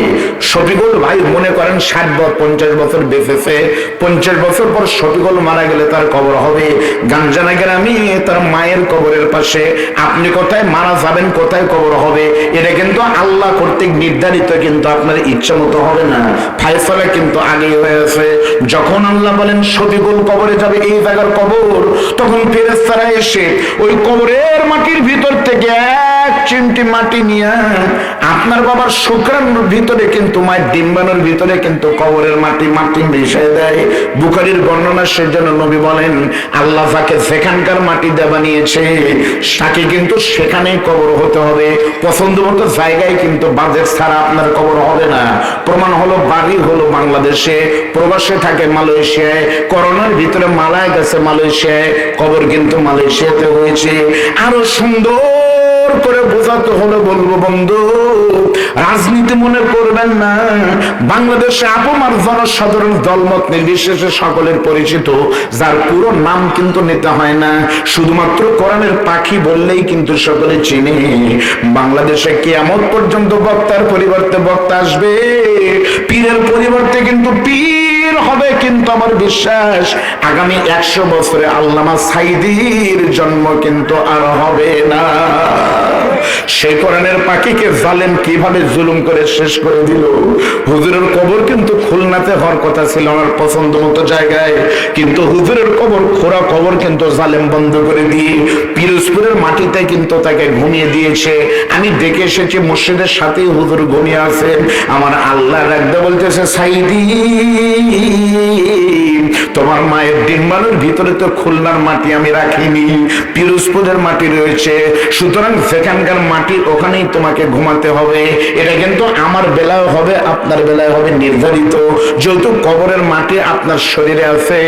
A: শফিকুল ভাই মনে করেন 50 বছর বেঁচেছে। 50 বছর পর শফিকুল মারা গেলে তার কবর হবে গাঞ্জানা গ্রামে, তার মায়ের কবরের পাশে। আপনি কোথায় মারা যাবেন, কোথায় কবর হবে, এটা কিন্তু আল্লাহ কর্তৃক নির্ধারিত, কিন্তু আপনার ইচ্ছা মতো হবে না। ফায়সালা কিন্তু আগেই হয়েছে। যখন আল্লাহ বলেন শফিকুল কবরে যাবে, এই জায়গার কবর, তখন ফেরেশতারা এসে ওই কবরের মাটির ভিতর থেকে 1 চিমটি মাটি নিয়ে আপনার বাবার শুক্রাণুর ভিতরে কিন্তু মায়ের ডিম্বাণুর ভিতরে কিন্তু কবরের মাটি মিশিয়ে দেয়। বুখারীর বর্ণনা, সেজন্য নবী বলেন আল্লাহ যাকে যেখানকার মাটি দিয়ে বানিয়েছে তাকে কিন্তু সেখানেই কবর হতে হবে। পছন্দ মতো জায়গায় কিন্তু বাজেট ছাড়া আপনার কবর হবে না। প্রমাণ হলো, বাড়ি হলো বাংলাদেশে, প্রবাসে থাকে মালয়েশিয়ায়, করোনার ভিতরে মালায় গেছে মালয়েশিয়ায়, কবর কিন্তু মালয়েশিয়াতে হয়েছে। আরো সুন্দর করে বোঝাতে হলো বলবো বন্ধু, রাজনীতি মনে করবেন না। বাংলাদেশে আপমার জনসাধারণ দলমত নির্বিশেষে সকলের পরিচিত, যার পুরো নাম কিন্তু নিতে হয় না, শুধুমাত্র কোরআনের পাখি বললেই কিন্তু সকলে চিনে। বাংলাদেশে কিয়ামত পর্যন্ত বক্তার পরিবর্তে বক্তা আসবে, পীরের পরিবর্তে কিন্তু পীর হবে। কিন্তু আমার বিশ্বাস আগামী 100 বছরে আল্লামা সাইদির জন্ম কিন্তু আর হবে না। সেই কোরআনের পাখিকে জালেম কিভাবে জুলুম করে শেষ করে দিল। হুজুরের কবর কিন্তু খুলনাতে হওয়ার কথা ছিল আমার পছন্দ মতো জায়গায়, কিন্তু হুজুরের কবর খোঁড়া কবর কিন্তু জালেম বন্ধ করে দিয়ে পিরোজপুরের মাটিতে কিন্তু তাকে ঘুমিয়ে দিয়েছে। আমি দেখে এসেছি মসজিদের সাথেই হুজুর ঘুমিয়ে আছেন। আমার আল্লাহ রাখতে বলতেছে, সাইদি তোমার মায়ের ডিম্বাণুর ভিতরে তো খুলনার মাটি আমি রাখিনি, পিরোজপুরের মাটি রয়েছে, সুতরাং সেখানকার মাটি ওখানেই তোমাকে ঘুমাতে হবে। এটা কিন্তু আমার বেলায় হবে, আপনার বেলায় হবে নির্ধারিত, যেহেতু কবরের মাটি আপনার শরীরে আছে।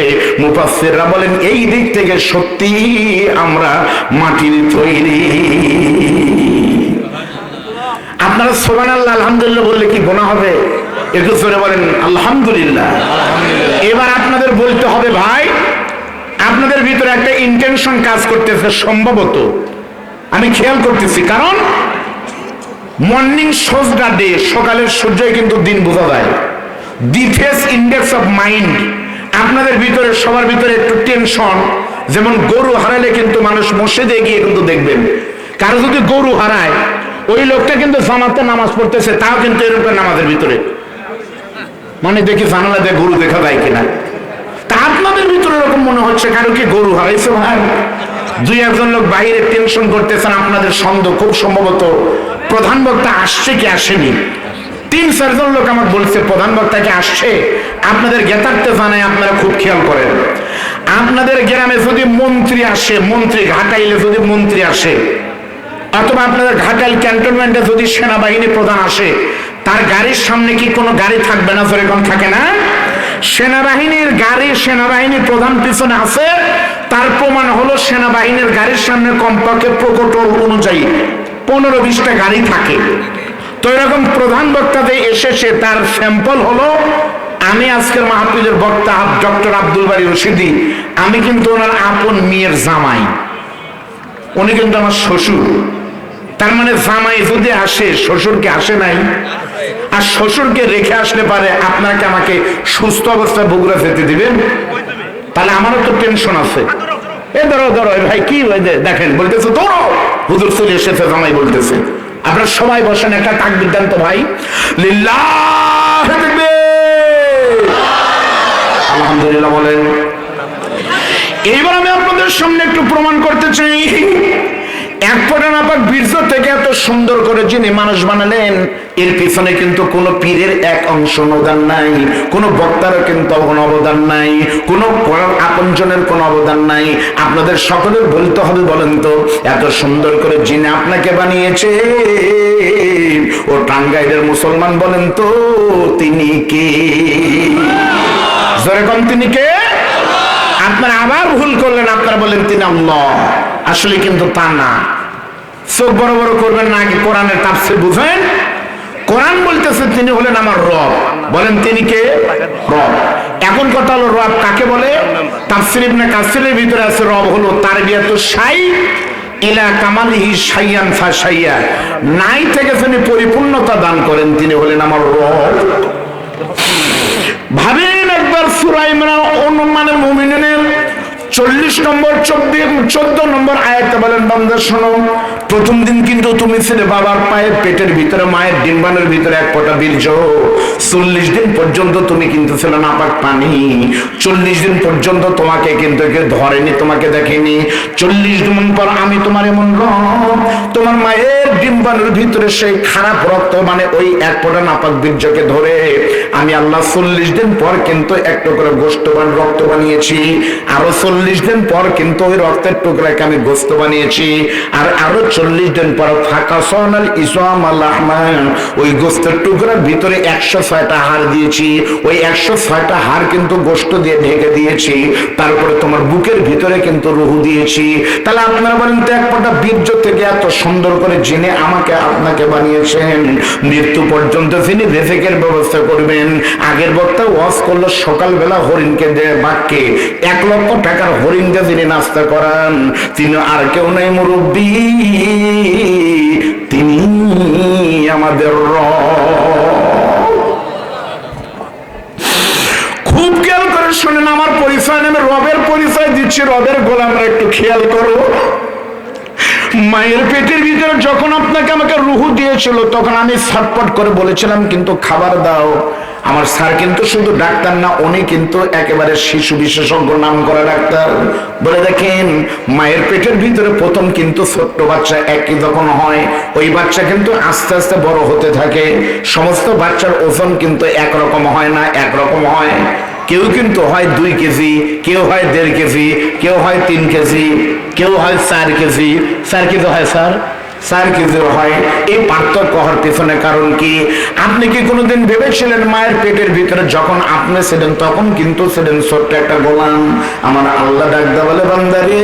A: মুফাসসিররা বলেন এই দিক থেকে সত্যি আমরা মাটির তৈরি। আপনারা সুবহানাল্লাহ আলহামদুলিল্লাহ বললে কি গুনাহ হবে? একটু জোরে বলেন আলহামদুলিল্লাহ। এবার আপনাদের বলতে হবে, ভাই আপনাদের ভিতরে একটা ইন্টেনশন কাজ করতেছে সম্ভবত, আমি খেয়াল করতেছি, কারণ মর্নিং সোজা ডে, সকালের সূর্যই কিন্তু দিন বোঝা যায়। দি ফেস ইন্ডেক্স অফ মাইন্ড আপনাদের ভিতরে সবার ভিতরে একটু টেনশন। যেমন গরু হারালে কিন্তু মানুষ মসজিদে গিয়ে কিন্তু দেখবেন, কারো যদি গরু হারায় ওই লোকটা কিন্তু জামাতে নামাজ পড়তেছে, তাও কিন্তু এরকম নামাজের ভিতরে মানে দেখি জানালা দিয়ে গরু দেখা যায় কিনা। তা আপনাদের ভিতরে এরকম মনে হচ্ছে কারো কি গরু হারাইছে ভাই? 2-1 লোক বাইরে টেনশন করতেছেন, আপনাদের সন্দেহ খুব সম্ভবত প্রধান বক্তা আসছে কি আসেনি। 3-4 জন লোক আমাকে বলছে প্রধান বক্তা কি আসছে। আপনাদের জ্ঞাতার্থে জানায়, আপনারা খুব খেয়াল করেন, আপনাদের গ্রামে যদি মন্ত্রী আসে, মন্ত্রী ঘাটাইলে যদি মন্ত্রী আসে, অথবা আপনাদের ঘাটাইল ক্যান্টনমেন্টে যদি সেনাবাহিনী প্রধান আসে, তার গাড়ির সামনে কি কোনো গাড়ি থাকবে না? যেরকম থাকে না, সেনাবাহিনীর গাড়ি সেনাবাহিনীর প্রধান পিছনে আছে, তার প্রমাণ হলো সেনাবাহিনীর গাড়ির সামনে কমপক্ষে প্রোটোকল অনুযায়ী 15-20টা গাড়ি থাকে। তো এরকম প্রধান বক্তাতে এসেছে, তার স্যাম্পল হলো আমি আজকের মাহফিলের বক্তা ডক্টর আব্দুল বারী রশিদি, আমি কিন্তু ওনার আপন মেয়ের জামাই, উনি কিন্তু আমার শ্বশুর। তার মানে জামাই যদি আসে, শ্বশুরকে আসে নাই, আর শ্বশুরকে রেখে আসলে পারে আপনাকে আমাকে সুস্থ অবস্থায় বগুড়া যেতে দিবেন? তাহলে আমারও তো টেনশন আছে। এ ধরো ধরো ভাই, কি দেখেন বলতেছে ধরো, হুজুর চলে এসেছে, জামাই বলতেছে। আপনারা সবাই বসেন, একটা তাকবীর দেন তো ভাই, লিল্লাহ তাকবীর, আলহামদুলিল্লাহ বলেন। এইবার আমি আপনাদের সামনে একটু প্রমাণ করতে চাই, এক ফোঁটা নাপাক বীর্য থেকে এত সুন্দর করে যিনি মানুষ বানালেন, এর পিছনে কিন্তু কোনো পীরের এক অংশ অবদান নাই, কোনো বক্তারও কিন্তু কোনো অবদান নাই, কোনো আপনজনের কোনো অবদান নাই। আপনাদের সকলের বলতে হবে, বলেন তো এত সুন্দর করে যিনি আপনাকে বানিয়েছে ও টাঙ্গাইলের মুসলমান, বলেন তো তিনি কে? যেরকম তিনি কে? আপনারা আবার ভুল করলেন, আপনারা বলেন তিনি আল্লাহ, আসলে কিন্তু তা না। চোখ বড় বড় করবেন না, আগে কোরআনের তাফসীর বুঝেন। কোরআন বলতেছে তিনি হলেন আমার রব, বলেন তিনি কে? রব। এখন কথা হলো রব কাকে বলে? তাফসীর ইবনে কাসিরের ভিতরে আছে রব হলো তারবিয়াতু শাই ইলা কামালিহি শাইয়ান ফাশাইয়া, নাই থেকে তিনি পরিপূর্ণতা দান করেন, তিনি হলেন আমার রব। ভাবেন একবার সূরা ইমরান মুমিনের 40 নম্বর 14 নম্বর আয়াতে বলেন, বান্দা শোনো, প্রথম দিন কিন্তু তুমি ছিলে বাবার পায়ের পেটের ভিতরে, মায়ের ডিম্বাণুর ভিতরে এক ফোঁটা বীর্য। 40 দিন পর্যন্ত তুমি কিন্তু ছিল নাপাক পানি। 40 দিন পর্যন্ত তোমাকে কিন্তু কেউ ধরেনি, তোমাকে দেখেনি। 40 দিন পর আমি তোমার এমন রব, তোমার মায়ের ডিম্বাণুর ভিতরে সেই খারাপ রক্ত মানে ওই এক ফোঁটা নাপাক বীর্যকে ধরে আমি আল্লাহ 40 দিন পর কিন্তু একটা করে গোশতবান রক্ত বানিয়েছি। আরো 40 দিন পর কিন্তু ওই রক্তের টুকরাকে আমি গোস্ত বানিয়েছি, আর আরো 40 দিন পর ফাকাসানাল ইসওয়াম আল আহমান, ওই গোস্তের টুকরার ভিতরে 106টা হাড় দিয়েছি, ওই 106টা হাড় কিন্তু গোস্ত দিয়ে ঢেকে দিয়েছি, তারপরে তোমার বুকের ভিতরে কিন্তু রুহু দিয়েছি। তাহলে আপনারা বলেন তো, এক ফোঁটা বীর্য থেকে এত সুন্দর করে যিনি আমাকে আপনাকে বানিয়েছেন, মৃত্যু পর্যন্ত তিনি রিজিকের ব্যবস্থা করবেন। আগের বক্তা ওয়াজ করলো সকালবেলা হরিণকে দিয়ে বাক্যে 1 লক্ষ টাকার হরিণকে যিনি নাস্তা করান, তিনি আর কেউ নেই মুরব্বী, তিনি আমাদের খুব খেয়াল করে শুনেন, আমার পরিচয় নেবে, রবের পরিচয় দিচ্ছি, রবের গোলামরা একটু খেয়াল করো। মায়ের পেটের ভিতরে যখন আপনাকে আমাকে রুহু দিয়েছিল, তখন আমি ছটপট করে বলেছিলাম কিন্তু খাবার দাও। আমার স্যার কিন্তু শুধু ডাক্তার না, উনি কিন্তু একেবারে শিশু বিশেষজ্ঞ নাম করা ডাক্তার। বলে দেখেন, মায়ের পেটের ভিতরে প্রথম কিন্তু ছোট্ট বাচ্চা একই যখন হয়, ওই বাচ্চা কিন্তু আস্তে আস্তে বড় হতে থাকে। সমস্ত বাচ্চার ওজন কিন্তু একরকম হয় না, একরকম হয়। কেউ কিন্তু হয় 2 কেজি, কেউ হয় 1.5 কেজি, কেউ হয় 3 কেজি, কেউ হয় 4 কেজি। 4 কেজি হয় স্যার, 4 কেজি হয়। এই পার্থক্য হওয়ার পিছনে কারণ কি? আপনি কি কোনোদিন ভেবেছিলেন মায়ের পেটের ভিতরে যখন আপনি ছিলেন, তখন কিন্তু ছিলেন ছোট্ট একটা গোলাম। আমার আল্লাহ ডাকদা বলে, বান্দারে,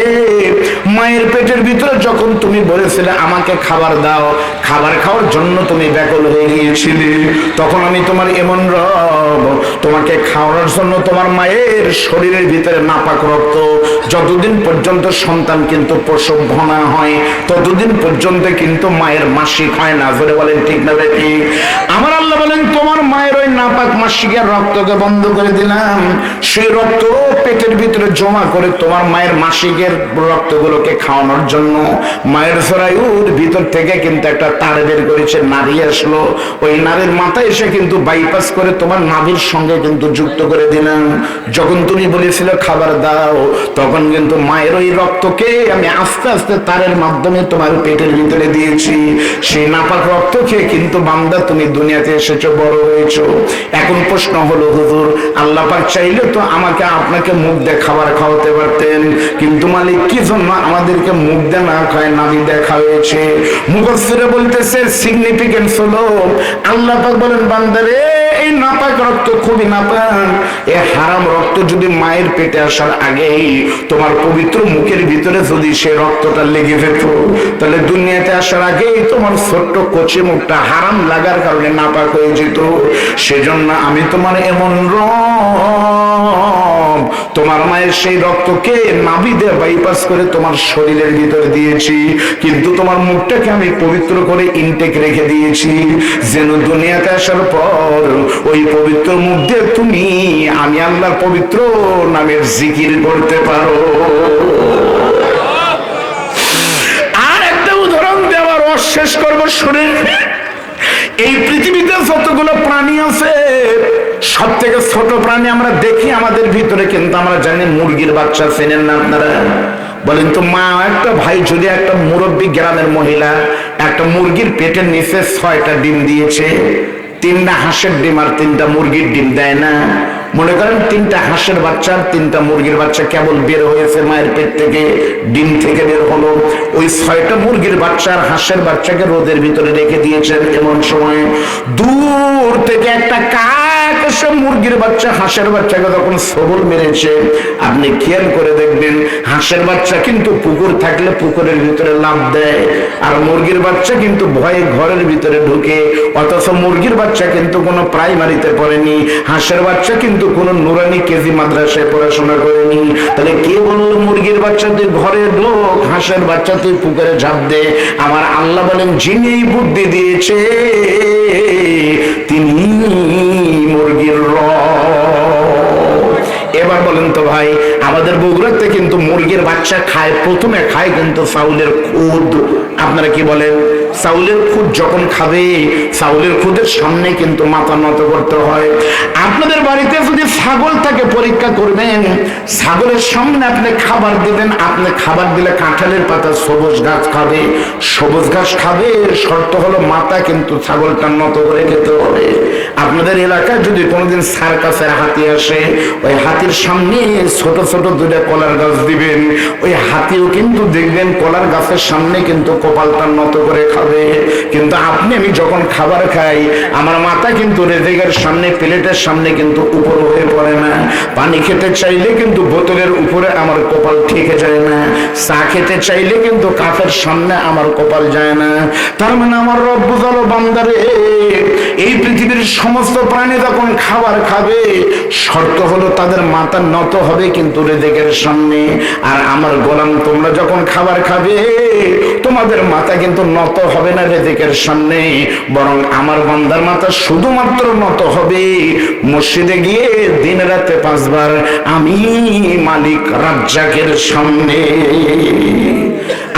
A: মায়ের পেটের ভিতরে যখন তুমি বলেছিলে আমাকে খাবার দাও, খাবার খাওয়ার জন্য তুমি ব্যাকুল হয়ে গিয়েছিলে, তখন আমি তোমার এমন রব, তোমাকে খাওয়ানোর জন্য তোমার মায়ের শরীরের ভিতরে নাপাক রক্ত, যতদিন পর্যন্ত সন্তান কিন্তু প্রসব না হয়, ততদিন পর্যন্ত কিন্তু মায়ের মাসিক হয় না। জোরে বলেন ঠিক না বেটি? আমার আল্লাহ বলেন, তোমার মায়ের ওই নাপাক মাসিকের রক্তকে বন্ধ করে দিলাম, সেই রক্ত পেটের ভিতরে জমা করে তোমার মায়ের মাসিকের রক্তগুলোকে খাওয়ানোর জন্য মায়ের জরায়ুর ভিতর থেকে কিন্তু একটা তার বের করেছে, নারী আসলো, ওই নারীর মাথায় এসে কিন্তু বাইপাস করে তোমার নাভির সঙ্গে কিন্তু যুক্ত করে দিলাম। যখন তুমি বলেছিলে খাবার দাও, তখন কিন্তু মায়ের ওই রক্তকে আমি আস্তে আস্তে তারের মাধ্যমে তোমার পেটের ভিতরে দিয়েছি। সেই নাপাক রক্ত খেয়ে কিন্তু বান্দা তুমি দুনিয়াতে এসেছো, বড় হয়েছো। এখন প্রশ্ন হলো, হুজুর, আল্লাহ পাক চাইলে তো আমাকে আপনাকে মুখ দিয়ে খাবার খাওয়াতে পারতেন, কিন্তু মালিক কি জন্য আমাদেরকে মুখ দিয়ে না খায়, নাভি দেখা হয়েছে? মুফাসসিররা বলতেছে সিগনিফিকেন্স হলো, আল্লাহ পাক বলেন, বান্দারে, এই নাপাক রক্ত খুবই নাপাক, এই হারাম রক্ত যদি মায়ের পেটে আসার আগেই তোমার পবিত্র মুখের ভিতরে যদি সে রক্তটা লেগে যেত, তাহলে দুনিয়াতে আসার আগেই তোমার ছোট্ট কচি মুখটা হারাম লাগার কারণে নাপাক হয়ে যেত। সেজন্য আমি তোমার এমন রব, তোমার মায়ের সেই রক্তকে নাভি দিয়ে বাইপাস করে তোমার শরীরের ভিতরে দিয়েছি, কিন্তু তোমার মুখটাকে আমি পবিত্র করে ইনটেক রেখে দিয়েছি, যেন দুনিয়াতে আসার পর ওই পবিত্র মুখ দিয়ে তুমি আমি আল্লাহর পবিত্র নামের জিকির করতে পারো। আর একটা উদাহরণ দেওয়ার শেষ করবো, শুনে। এই পৃথিবীতে যতগুলো প্রাণী আছে, সব থেকে ছোট প্রাণী আমরা দেখি আমাদের ভিতরে, কিন্তু আমরা জানি মুরগির বাচ্চা। চেনেন না আপনারা? বলেন তো, মা একটা ভাই যদি একটা মুরব্বী গ্রামের মহিলা একটা মুরগির পেটের নিচে 6টা ডিম দিয়েছে, 3টা হাঁসের ডিম আর 3টা মুরগির ডিম দেয় না? মনে করেন 3টা হাঁসের বাচ্চা আর 3টা মুরগির বাচ্চা কেবল বের হয়েছে মায়ের পেট থেকে, ডিম থেকে বের হলো। ওই 6টা মুরগির বাচ্চা আর হাঁসের বাচ্চাকে রোদের ভিতরে রেখে দিয়েছেন। এমন সময় দূর থেকে একটা কাক এসে মুরগির বাচ্চা হাঁসের বাচ্চাকে যখন সবল মেরেছে, আপনি খেয়াল করে দেখবেন, হাঁসের বাচ্চা কিন্তু পুকুর থাকলে পুকুরের ভিতরে লাফ দেয়, আর মুরগির বাচ্চা কিন্তু ভয়ে ঘরের ভিতরে ঢুকে। অথচ মুরগির বাচ্চা কিন্তু কোনো প্রাইমারিতে পড়েনি, হাঁসের বাচ্চা কিন্তু কোনো নুরানি কেজি মাদ্রাসায় পড়াশোনা করেনি। তাহলে কে বললো মুরগির বাচ্চা তুই ঘরে ঢোক, হাঁসের বাচ্চা তুই পুকুরে ঝাঁপ দে? আমার আল্লাহ বলেন, যিনি এই বুদ্ধি দিয়েছে তিনি মুরগির রব। এবার বলেন তো ভাই, আমাদের বগুড়াতে কিন্তু মুরগির বাচ্চা খায়, প্রথমে খায় কিন্তু চাউলের খুদ। আপনারা কি বলেন? চাউলের খুদ যখন খাবে চাউলের খুদের সামনে কিন্তু মাথা নত করতে হয়। আপনাদের বাড়িতে যদি ছাগল থাকে পরীক্ষা করবেন, ছাগলের সামনে আপনি খাবার দিবেন, আপনি খাবার দিলে কাঁঠালের পাতা সবুজ ঘাস খাবে, সবুজ ঘাস খাবে, শর্ত হলো মাথা কিন্তু ছাগলটা নত করে খেতে হবে। আপনাদের এলাকায় যদি কোনোদিন সার্কাসের হাতি আসে, ওই হাতির সামনে ছোট ছোট দুটো কলার গাছ দিবেন, ওই হাতিও কিন্তু দেখবেন কলার গাছের সামনে কিন্তু কপালটা নত করে খাবে। কিন্তু আপনি আমি যখন খাবার খাই, আমার মাথা কিন্তু রেজেকের সামনে প্লেটের সামনে কিন্তু উপর হয়ে পড়ে না। পানি খেতে চাইলে কিন্তু বোতলের উপরে আমার কপাল ঠেকে যায় না। চা খেতে চাইলে কিন্তু কাপের সামনে আমার কপাল যায় না। তার মানে আমার রব বুঝালো, বান্দারে এই পৃথিবীর সমস্ত প্রাণী যখন খাবার খাবে শর্ত হলো তাদের মাথা নত হবে কিন্তু রেজেকের সামনে। আর আমার গোলাম তোমরা যখন খাবার খাবে তোমাদের মাথা কিন্তু নত হবে না রেজেকের সামনে, বরং আমার বান্দার মাথা শুধুমাত্র নত হবে মসজিদে গিয়ে দিন রাতে 5 বার আমি মালিক রাজ্জাকের সামনে।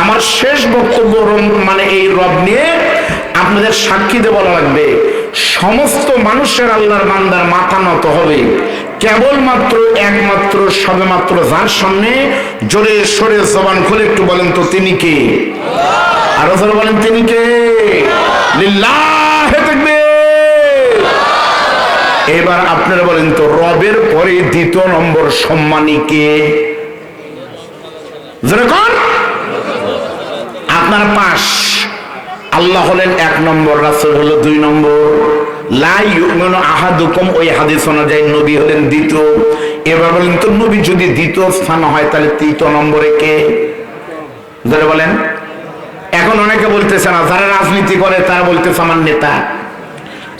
A: আমার শেষ বক্তব্য মানে এই রব নিয়ে আপনাদের সাক্ষীতে বলা লাগবে, সমস্ত মানুষের আল্লাহর বান্দার মাথা নত হবে কেবলমাত্র একমাত্র সবেমাত্র যার সামনে। জোরে সরে জবান খুলে একটু বলেন তো তিনি কে? আরো জোরে বলেন তিনি কে? লিল্লাহি তাকবীর। এবার আপনারা বলেন তো রবের পরে দ্বিতীয় নম্বর সম্মানী কে? জোরে কোন? আপনার পাশ। আল্লাহ হলেন 1 নম্বর, রাসূল হলো 2 নম্বর। লা ইউমিনু আহাদুকুম, ওই হাদিস অনুযায়ী নবী হলেন দ্বিতীয়। এবার বলেন তো নবী যদি দ্বিতীয় স্থান হয় তাহলে তৃতীয় নম্বরে কে? ধরে বলেন। এখন অনেকে বলতেছে না, যারা রাজনীতি করে তারা বলতেছে আমার নেতা,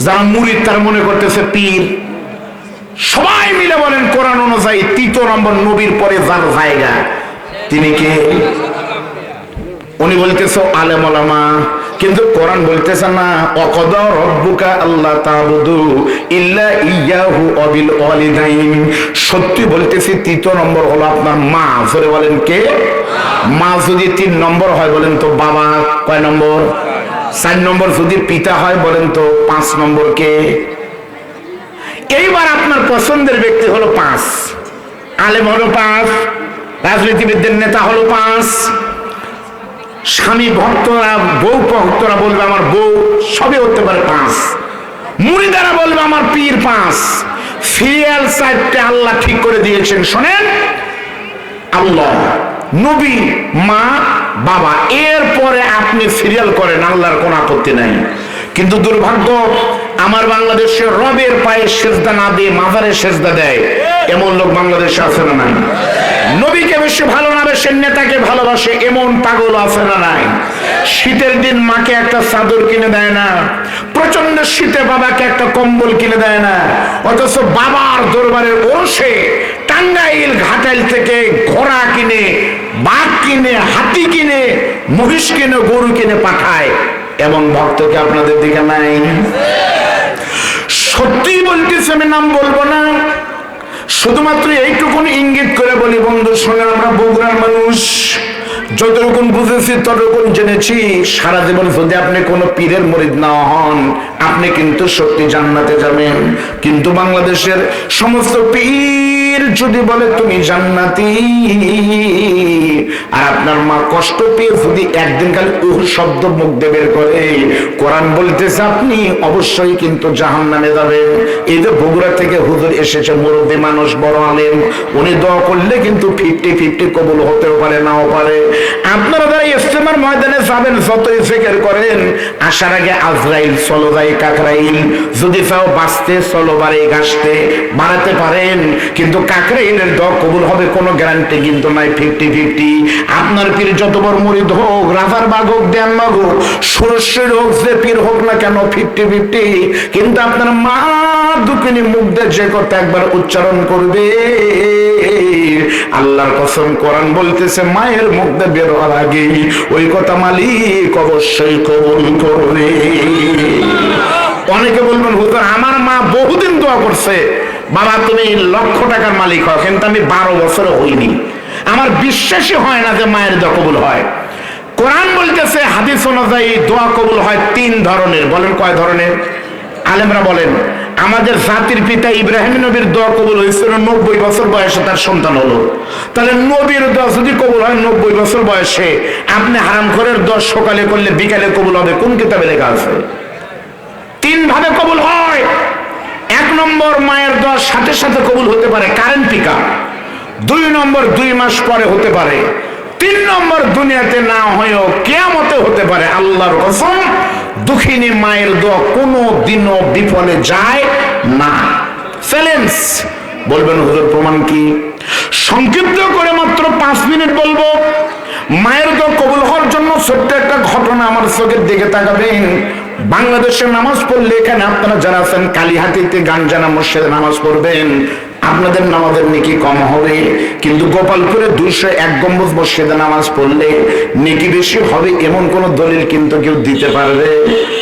A: যারা মুরিদ তারা মনে করতেছে পীর। সবাই মিলে বলেন কোরআন অনুযায়ী তৃতীয় নম্বর নবীর পরে যার জায়গা তিনি কে? উনি বলতেছে আলেম ওলামা, কিন্তু কোরআন বলতেছে না ওয়াকাদা রাব্বুকা আল্লা তা'বুদু ইল্লা ইয়াহু ওয়া বিল ওয়ালিদাইন। সত্যি বলতেছি তৃতীয় নম্বর হলো আপনার মা। জোরে বলেন কে? মা যদি 3 নম্বর হয় বলেন তো বাবা কয় নম্বর? 4 নম্বর যদি পিতা হয় বলেন তো 5 নম্বর কে? এইবার আপনার পছন্দের ব্যক্তি হলো 5, আলেম হলো 5, রাজনীতিবিদদের নেতা হলো 5, স্বামী ভক্তরা বউ ভক্তরা বলবে আমার বউ, সবই হতে পারে 5, মুরিদারা বলবে আমার পীর 5। সিরিয়াল 4টে আল্লাহ ঠিক করে দিয়েছেন। শোনেন, আল্লাহ, নবী, মা, বাবা, এরপরে আপনি সিরিয়াল করেন, আল্লাহর কোনো আপত্তি নাই। কিন্তু দুর্ভাগ্য, আমার বাংলাদেশে রবের পায়ে সেজদা না দিয়ে মাজারে সেজদা দেয় এমন লোক বাংলাদেশে আছে না নাই? নবীকে বেশি ভালোবাসে, নেতাকে ভালোবাসে এমন পাগল আছে না নাই? শীতের দিন মাকে একটা চাদর কিনে দেয় না, প্রচন্ড শীতে বাবাকে একটা কম্বল কিনে দেয় না, অথচ বাবার দরবারের ওরসে টাঙ্গাইল ঘাটাইল থেকে ঘোড়া কিনে, বাঘ কিনে, হাতি কিনে, মহিষ কিনে, গরু কিনে পাঠায়। এমন ভক্তকে আপনাদের দিকে নাই? সত্যি বলতেছি, আমি নাম বলবো না, শুধুমাত্র এইটুকুন ইঙ্গিত করে বলি, বন্ধু শোনে, আমরা বগুড়ার মানুষ, যতটুকুন বুঝেছি ততটুকুন জেনেছি। সারা জীবন যদি আপনি কোনো পীরের মুরিদ না হন আপনি কিন্তু সত্যি জান্নাতে যাবেন। কিন্তু বাংলাদেশের সমস্ত পীর যদি বলে তুমি জান্নাতি, আর আপনার মা কষ্ট পেয়ে যদি একদিন খালি উহ শব্দ মুখ দিয়ে বের করে, কোরআন বলতেছে আপনি অবশ্যই কিন্তু জাহান্নামে যাবেন। এই যে বগুড়া থেকে হুজুর এসেছে, মুরব্বী মানুষ, বড় আলেম, উনি দোয়া করলে কিন্তু 50-50 কবুল হতেও পারে, নাও পারে। আপনারা যারা ইস্তেমার ময়দানে যাবেন যতই জিকির করেন, আসার আগে আজরাইল চলো যাই কাকরাইল, যদি চাও বাঁচতে চলো বাড়ি গাছতে, বাড়াতে পারেন, কিন্তু কাকরাইলের দোয়া কবুল হবে কোনো গ্যারান্টি কিন্তু নাই। 50-50। আপনার পীর যত বড় মুরিদ হোক, রাজার বাগ হোক, দেনবাগ হোক, সুরস্যের হোক, যে পীর হোক না কেন 50-50, কিন্তু আপনার মা দুকিনি মুখ দিয়ে যে কথা একবার উচ্চারণ করবে, আল্লাহর কসম কোরআন বলতেছে মায়ের মুখ দিয়ে বের হওয়ার আগে ওই কথা মালিক অবশ্যই কবুল করবে। অনেকে বলবেন হুজুর আমার মা বহুদিন দোয়া করছে, বাবা তুমি লক্ষ টাকার মালিক হও, কিন্তু আমি 12 বছরও হইনি, আমার বিশ্বাসই হয় না যে মায়ের দোয়া কবুল হয়। কোরআন বলতেছে, হাদিস অনুযায়ী দোয়া কবুল হয় 3 ধরনের। বলেন কয় ধরনের? আলেমরা বলেন। আমাদের জাতির পিতা ইব্রাহিম নবীর দোয়া কবুল হয়েছিল 90 বছর বয়সে, তার সন্তান হলো। তাহলে নবীর দোয়া যদি কবুল হয় 90 বছর বয়সে, আপনি হারামখোরের দোয়া সকালে করলে বিকালে কবুল হবে, কোন কিতাবে লেখা আছে? 3 ভাবে কবুল হয়। 1 নম্বর, মায়ের দোয়ার সাথে সাথে কবুল হতে পারে, কারেন্ট পিকা। 2 নম্বর, 2 মাস পরে হতে পারে। 3 নম্বর, দুনিয়াতে না হয়েও কিয়ামতে হতে পারে। আল্লাহর কসম, দুঃখিনী মায়ের দোয়া কোনো দিনও বিফলে যায় না। চ্যালেঞ্জ। বলবেন হুজুর প্রমাণ কি? সংক্ষিপ্ত করে মাত্র 5 মিনিট বলবো। মায়ের দোয়া কবুল হওয়ার জন্য ছোট্ট একটা ঘটনা আমার চোখের দিকে তাকাবেন। বাংলাদেশে নামাজ পড়লে, এখানে আপনারা যারা আছেন কালীহাতিতে গাঞ্জানা মসজিদে নামাজ পড়বেন, আপনাদের নামাজের নেকি কম হবে, কিন্তু গোপালপুরে 201 গম্বুজ মসজিদে নামাজ পড়লে নেকি বেশি হবে, এমন কোন দলিল কিন্তু কেউ দিতে পারবে?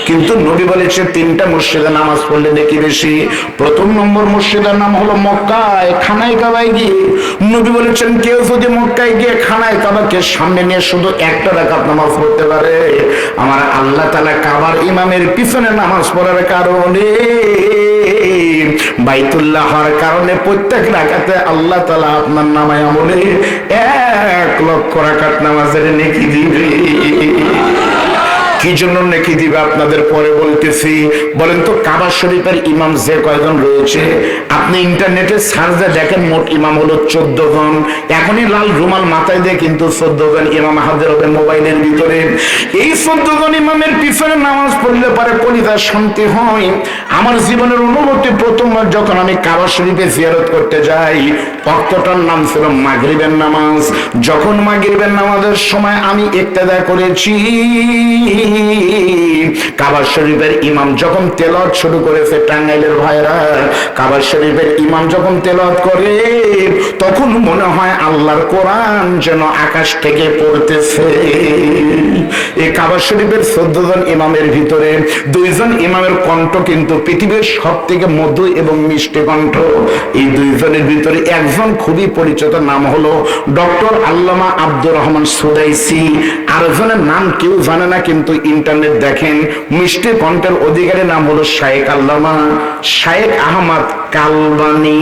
A: কিন্তু নবী বলেছে 3টা মসজিদে নামাজ পড়লে নেকি বেশি। 1 নম্বর মসজিদের নাম হলো মক্কায়, খানায় কাবায় গিয়ে। নবী বলেছেন কেউ যদি মক্কায় গিয়ে খানায় কাবাকে সামনে নিয়ে শুধু 1 রাকাত নামাজ পড়তে পারে, আমার আল্লাহ তাআলা কাবার ইমামের পিছনে নামাজ পড়ার কারণে, বাইতুল্লাহ হওয়ার কারণে, প্রত্যেক রাকাতে আল্লাহ তাআলা আপনার নামায় আমলে 1 লক্ষ রাকাত নামাজের নেকি দিবে। কি জন্য নেকি দিবে আপনাদের পরে বলতেছি। বলেন তো, কাবা শরীফের ইমাম যে কয়জন রয়েছে, আপনি ইন্টারনেটে সার্চে দেখেন, মোট ইমাম হলো 14 জন। এখনই লাল রুমাল মাথায় দিয়ে কিন্তু 14 জন ইমাম হাজির হবে মোবাইলের ভিতরে। এই 14 জন ইমামের পিছনে নামাজ পড়লে পারে কলিজার শান্তি হয়। আমার জীবনের অনুভূতি, প্রথমবার যখন আমি কাবা শরীফে জিয়ারত করতে যাই, ওয়াক্তটার নাম ছিল মাগরিবের নামাজ। যখন মাগরিবের নামাজের সময় আমি ইক্তেদা করেছি, কাবা শরীফের ইমাম যখন তেলাওয়াত শুরু করেছে, টাঙ্গাইলের ভাইরা, কাবা শরীফের ইমাম যখন তেলাওয়াত করে, তখন মনে হয় আল্লাহর কোরআন যেন আকাশ থেকে পড়তেছে। এই কাবা শরীফের 14 জন ইমামের ভিতরে 2 জন ইমামের কণ্ঠ কিন্তু পৃথিবীর সবথেকে মধুর এবং মিষ্টি কণ্ঠ। এই 2 জনের ভিতরে একজন খুবই পরিচিত, নাম হলো ডক্টর আল্লামা আব্দুর রহমান সুদাইসি। আরেকজনের নাম কেউ জানে না, কিন্তু ইন্টারনেট দেখেন, মিষ্টি কণ্ঠের অধিকারী নাম হলো শায়েখ আল্লামা শায়েখ আহমদ কালবানি।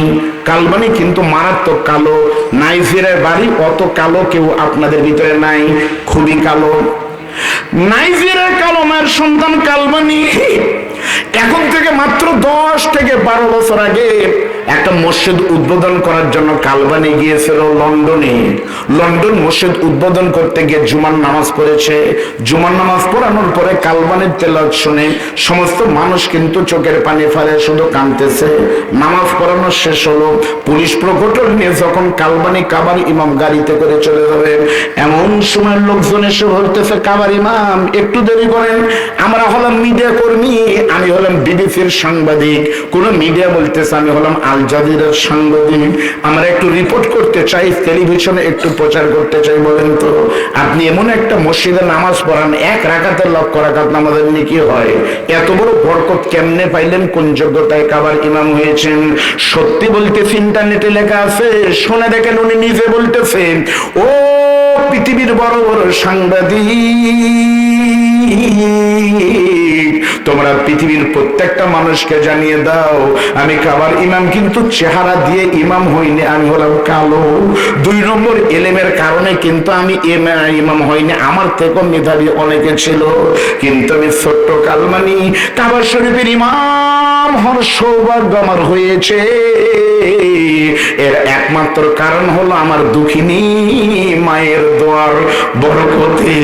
A: কালবানি কিন্তু মারাত্মক কালো। নাইজেরিয়ার বাড়ি, অত কালো কেউ আপনাদের ভিতরে নাই, খুবই কালো। নাইজেরিয়ার কালো মায়ের সন্তান কালবানি এখন থেকে মাত্র 10 থেকে 12 বছর আগে একটা মসজিদ উদ্বোধন করার জন্য কালবানি গিয়েছিল লন্ডনে। লন্ডন মসজিদ উদ্বোধন করতে গিয়ে জুমার নামাজ পড়েছে। জুমার নামাজ পড়ানোর পরে কালবানির তেলাওয়াত শুনে সমস্ত মানুষ কিন্তু চোখের পানি ফেলে, শুধু কাঁদতেছে। নামাজ পড়ানো শেষ হলো, পুলিশ প্রকটর নিয়ে যখন কালবানি কাবার ইমাম গাড়িতে করে চলে যাবে, এমন সময় লোকজন এসে বলতেছে, কাবার ইমাম একটু দেরি করেন, আমরা হলাম মিডিয়া কর্মী, আমি হলাম বিবিসির সাংবাদিক। কোন মিডিয়া বলতেছে আমি হলাম আল জাজিরার সাংবাদিক, আমরা একটু রিপোর্ট করতে চাই, টেলিভিশনে একটু প্রচার করতে চাই। বলেন তো, আপনি এমন একটা মসজিদে নামাজ পড়ান, 1 রাকাতের লক্ষ রাকাত নামাজের নেকি হয়, এত বড় বরকত কেমনে পাইলেন? কোন যোগ্যতায় কাবার ইমাম হয়েছেন? সত্যি বলতেছি, ইন্টারনেটে লেখা আছে, শুনে দেখেন, উনি নিজে বলতেছেন, ও পৃথিবীর বড় বড় সাংবাদিক, তোমরা পৃথিবীর প্রত্যেকটা মানুষকে জানিয়ে দাও, আমি কাবার ইমাম কিন্তু চেহারা দিয়ে ইমাম হইনি, আমি হলাম কালো। 2 নম্বর, এলেমের কারণে কিন্তু আমি ইমাম হইনি, আমার থেকেও মেধাবী অনেকে ছিল, কিন্তু আমি ছোট্ট কালমানি কাবার শরীফের ইমাম হওয়ার সৌভাগ্য আমার হয়েছে। এর একমাত্র কারণ হলো আমার দুঃখিনী মায়ের দোয়ার বরকতে।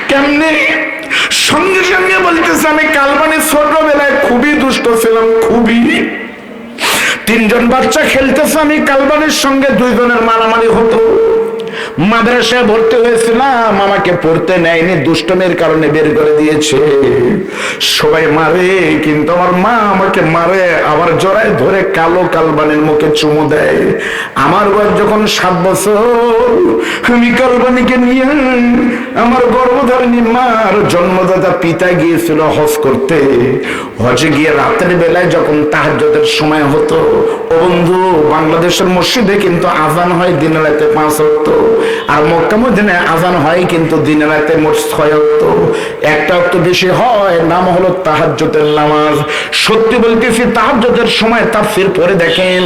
A: কেমনে? সঙ্গে সঙ্গে বলতেছে, আমি কালবানি ছোটবেলায় খুবই দুষ্ট ছিলাম, খুবই। 3 জন বাচ্চা খেলতেছে, আমি কালবানির সঙ্গে 2 জনের মারামারি হতো। মাদ্রাসায় ভর্তি হয়েছিলাম, আমাকে পড়তে নেয়নি, দুষ্টমের কারণে বের করে দিয়েছে। সবাই মারে, কিন্তু আমার মা আমাকে মারে, আবার জড়ায় ধরে কালো কালবানির মুখে চুমু দেয়। আমার বয়স যখন 7 বছর, আমি কালবানিকে নিয়ে আমার গর্ভধারিণী মার জন্মদাতা পিতা গিয়েছিল হজ করতে। হজে গিয়ে রাতের বেলায় যখন তাহাজ্জুদের সময় হতো, ও বন্ধু বাংলাদেশের মসজিদে কিন্তু আজান হয় দিনে রাতে 5 ওয়াক্ত, আর মক্কা মদিনায় আজান হয় কিন্তু দিনে রাতে মোট 6 ওয়াক্ত। একটা ওয়াক্ত বেশি হয়, নাম হলো তাহাজ্জুদের নামাজ। সত্যি বলতেছি, তাহাজ্জুদের সময় তাফসীর পড়ে দেখেন,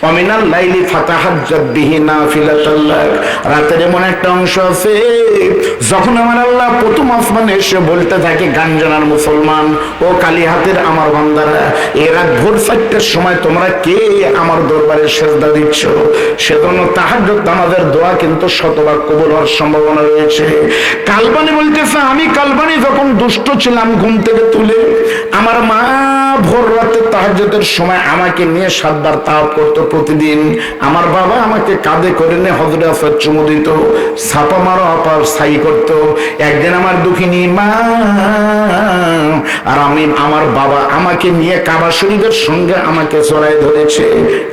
A: ওয়ামিনাল লাইলি ফাতাহাজ্জাত বিহি নাফিলাতাল লাক। রাতের এমন একটা অংশ আছে যখন আমার আল্লাহ প্রথম আসমানে এসে বলতে থাকে, গাঞ্জানার মুসলমান ও কালিহাতের আমার বান্দারা, এই রাত ভোর 4টার সময় তোমরা কে আমার দরবারে সেজদা দিচ্ছ? সেজন্য তাহাজ্জুদ নামাজের দোয়া কিন্তু শতভাগ কবুল হওয়ার সম্ভাবনা রয়েছে। কালবানি বলতেছে, আমি কালবানি যখন দুষ্ট ছিলাম, ঘুম থেকে তুলে আমার মা ভোর রাতে তাহাজ্জুদের সময় আমাকে নিয়ে 7 বার তাওয়াফ করতো প্রতিদিন। আমার বাবা আমাকে কাঁধে করে নিয়ে হযরত আসর চুমু দিত, ছাপা মারো আপার ছাই করতো। একদিন আমার দুঃখিনী মা আর আমার বাবা আমাকে নিয়ে কাবা শরীফের সঙ্গে আমাকে জড়ায় ধরেছে।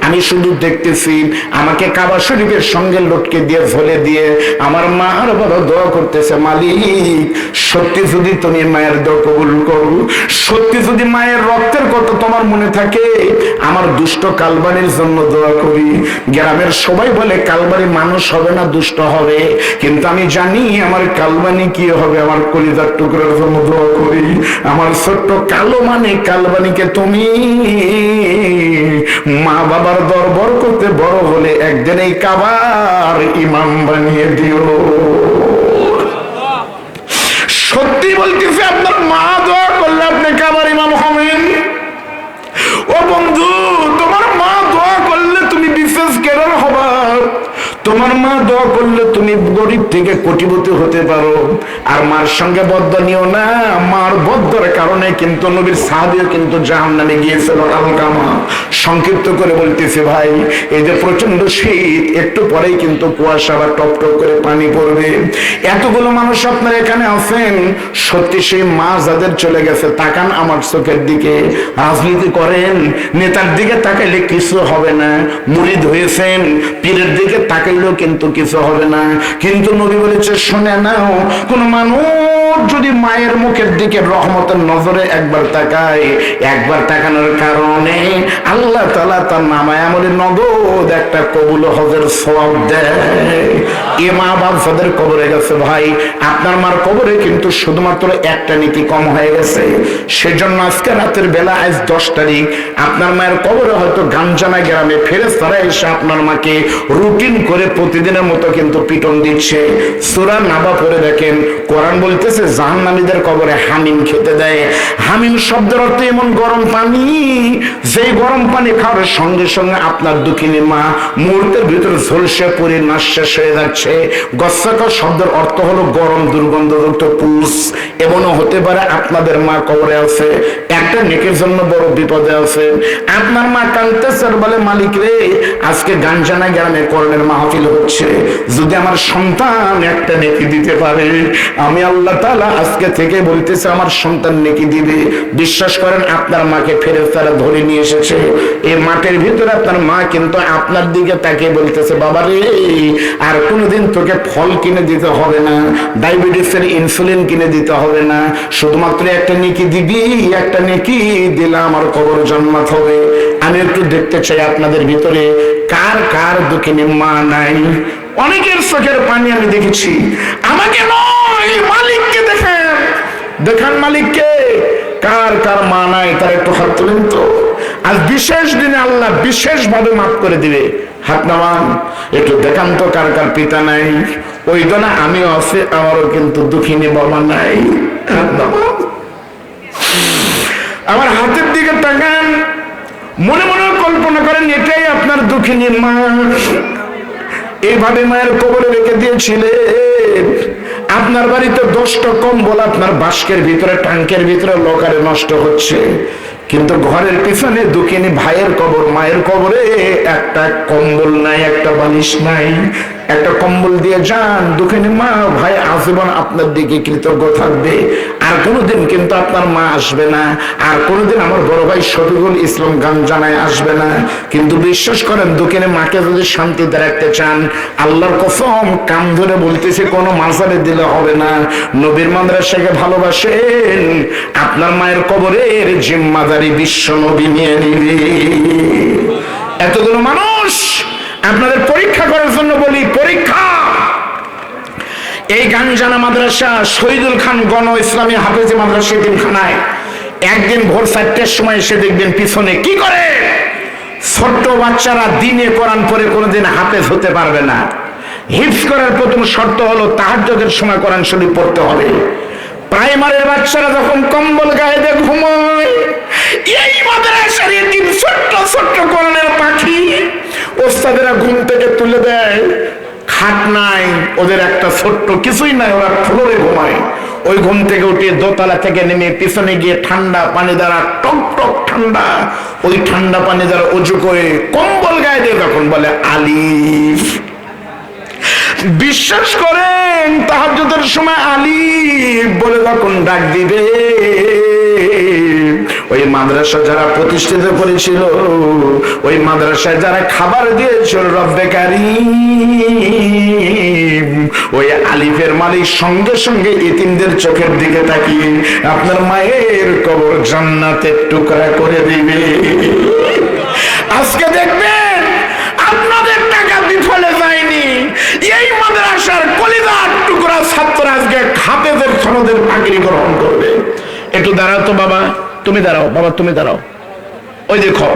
A: আমি শুধু দেখতেছি, আমাকে কাবা শরীফের সঙ্গে লটকে দিয়ে ঝোলে দিয়ে আমার মা আর বাবা দোয়া করতেছে, মালিক সত্যি যদি তুমি মায়ের দোয়া কবুল করো, সত্যি যদি মায়ের রক্তের কথা তোমার মনে থাকে, আমার দুষ্ট কালবানির জন্য দোয়া করি। গ্রামের সবাই বলে কালবানি মানুষ হবে না, দুষ্ট হবে, কিন্তু আমি জানি আমার কালবানি কি হবে। আমার কলিজার টুকরার জন্য দোয়া করি। আমার ছোট্ট কালো মানে কালবানিকে তুমি মা বাবার দরবার করতে বড় হলে একদিন এই কাবার ইমাম বানিয়ে দিও। সত্যি বলতেছি, আপনার মা দোয়া করলে আপনি কাবার ইমাম হবেন। ও বন্ধু, তোমার মা দোয়া করলে তুমি বিশেষ কেরার হবা। তোমার মা দোয়া করলে তুমি গরিব থেকে কোটিপতি হতে পারো। আর মার সঙ্গে বদ্ধ নিও না, মার বদ্ধর কারণে কিন্তু নবীর সাহাবীও কিন্তু জাহান্নামে গিয়েছিল। আলকামা সংক্ষিপ্ত করে বলতেছে ভাই, এই যে প্রচন্ড শীত, একটু পরেই কিন্তু কুয়াশা বা টপ টপ করে পানি পড়বে। এতগুলো মানুষ আপনার এখানে আছেন, সত্যি সেই মা যাদের চলে গেছে, তাকান আমার চোখের দিকে। রাজনীতি করেন, নেতার দিকে তাকাইলে কিছু হবে না। মুরিদ হয়েছেন, পীরের দিকে তাকাইলেও কিন্তু কিছু হবে না। কিন্তু নবী বলেছে, শুনে নাও, কোন মানুষ যদি মায়ের মুখের দিকে রহমতের নজরে একবার তাকায়, একবার তাকানোর কারণে আল্লাহ তাআলা তার নামায় আমলে নগদ একটা কবুল হজের সওয়াব দেয়। এ মা বাপ যাদের কবরে গেছে ভাই, আপনার মার কবরে কিন্তু শুধুমাত্র একটা নীতি কম হয়ে গেছে। সেজন্য আজকে রাতের বেলা, আজ 10 তারিখ, আপনার মায়ের কবরে হয়তো গাঞ্জানা গ্রামে ফেরেশতারা এসে আপনার মাকে রুটিন করে প্রতিদিনের মতো কিন্তু পিটন দিচ্ছে। সূরা নাবা পড়ে দেখেন, কোরআন বলতেছে জাহান্নামীদের কবরে হামিম খেতে দেয়। হামিম শব্দের অর্থ এমন গরম পানি, যে গরম পানি খাওয়ার সঙ্গে সঙ্গে আপনার দুঃখিনী মা মুহূর্তের ভিতরে ঝলসে পড়ে নাশ্বাস হয়ে যাচ্ছে। গস্সাকা শব্দের অর্থ হলো গরম দুর্গন্ধযুক্ত পুষ। এমনও হতে পারে আপনাদের মা কবরে আছে, একটা নেকের জন্য বড় বিপদে আছে। আপনার মা কাঁদতেছে, বলে মালিক রে, আজকে গাঞ্জানা গ্রামে করণের মাহফিল হচ্ছে, যদি আমার সন্তান একটা নেকি দিতে পারে, আমি আল্লাহ তাআলা আজকে থেকে বলতেছে আমার সন্তান নেকি দিবে। বিশ্বাস করেন, আপনার মাকে ফেরেশতারা ধরে নিয়ে এসেছে। এই মাঠের ভিতরে আপনার মা কিন্তু আপনার দিকে তাকিয়ে বলতেছে, বাবা রে, আর কোনোদিন তোকে ফল কিনে দিতে হবে না, ডায়াবেটিসের ইনসুলিন কিনে দিতে হবে না, শুধুমাত্র একটা নেকি দিবি, একটা নেকি দিলে আমার কবর জান্নাত হবে। আমি একটু দেখতে চাই আপনাদের ভিতরে কার কার দুঃখিনী মা নাই। অনেকের চোখের পানি আমি দেখেছি। আমাকে নয়, মালিককে দেখেন, দেখান মালিককে। কার কার মা নাই তার একটু হাত তুলেন তো। আজ বিশেষ দিনে আল্লাহ বিশেষ ভাবে মাফ করে দিবে। হাত নামান, একটু দেখান তো কার কার পিতা নাই। ওই দোনা আমিও আছে, আমারও কিন্তু দুঃখিনী বাবা নাই। হাত নামান, আমার হাতের দিকে তাকান, মনে মনে কল্পনা করেন এটাই আপনার দুঃখিনী মা। এইভাবে মায়ের কবরে রেখে দিয়েছিলেন। আপনার বাড়িতে 10টা কম্বল আপনার বাস্কের ভিতরে, ট্যাঙ্কের ভিতরে লকারে নষ্ট হচ্ছে, কিন্তু ঘরের পিছনে দুঃখিনী ভাইয়ের কবর, মায়ের কবরে একটা কম্বল নাই, একটা বালিশ নাই। একটা কম্বল দিয়ে যান, দুঃখিনী মা ভাই আজীবন আপনার দিকে কৃতজ্ঞ থাকবে। আর কোনোদিন কিন্তু আপনার মা আসবে না, আর কোনোদিন আমার বড় ভাই শফিকুল ইসলাম গাঞ্জানায় আসবে না। কিন্তু বিশ্বাস করেন, দুঃখিনী মাকে যদি শান্তিতে রাখতে চান, আল্লাহর কসম কাম ধরে বলতেছি, কোনো মাজারে দিলে হবে না। নবীর মাদ্রাসাকে ভালোবাসেন, আপনার মায়ের কবরের জিম্মাদারি বিশ্ব নবী নিয়ে নিবে। এতগুলো মানুষ আপনাদের পরীক্ষা করার জন্য বলি, পরীক্ষা। এই গাঞ্জানা মাদ্রাসা শহীদুল খান গণ ইসলামী হাফেজি মাদ্রাসা এতিমখানায় একদিন ভোর 4টার সময় এসে দেখবেন পিছনে কি করে ছোট্ট বাচ্চারা দিনে কোরআন পড়ে কোনোদিন হাফেজ হতে পারবে না। হিফজ করার প্রথম শর্ত হলো তাহাজ্জুদের সময় কোরআন শরীফ পড়তে হবে। প্রাইমারির বাচ্চারা যখন কম্বল গায়ে দিয়ে ঘুমায়, এই মাদ্রাসার এতিম ছোট্ট ছোট্ট কোরআনের পাখি ওস্তাদেরা ঘুম থেকে তুলে দেয়। খাট নাই ওদের, একটা ছোট্ট কিছুই নাই, ওরা ফ্লোরে ঘুমায়। ওই ঘুম থেকে উঠে দোতলা থেকে নেমে পিছনে গিয়ে ঠান্ডা পানি দ্বারা টক টক ঠান্ডা, ওই ঠান্ডা পানি দ্বারা উঁচু করে কম্বল গায়ে দিয়ে তখন বলে আলিফ। বিশ্বাস করেন তাহাজ্জুদের সময় আলিফ বলে যখন ডাক দিবে, ওই মাদ্রাসা যারা প্রতিষ্ঠিত করেছিল, ওই মাদ্রাসায় যারা খাবার দিয়েছিল রব্বে কারীম, ওই আলিফের মালিক সঙ্গে সঙ্গে এতিমদের চোখের দিকে তাকিয়ে আপনার মায়ের কবর জান্নাতের টুকরা করে দিবে। আজকে দেখবেন আপনাদের টাকা বিফলে যায়নি, এই মাদ্রাসার কলিজার টুকরা ছাত্র আজকে হাফেজের সনদের পাগড়ি গ্রহণ করবে। একটু দাঁড়াও তো বাবা, তুমি দাঁড়াও, বাবা তুমি দাঁড়াও। ওই দেখো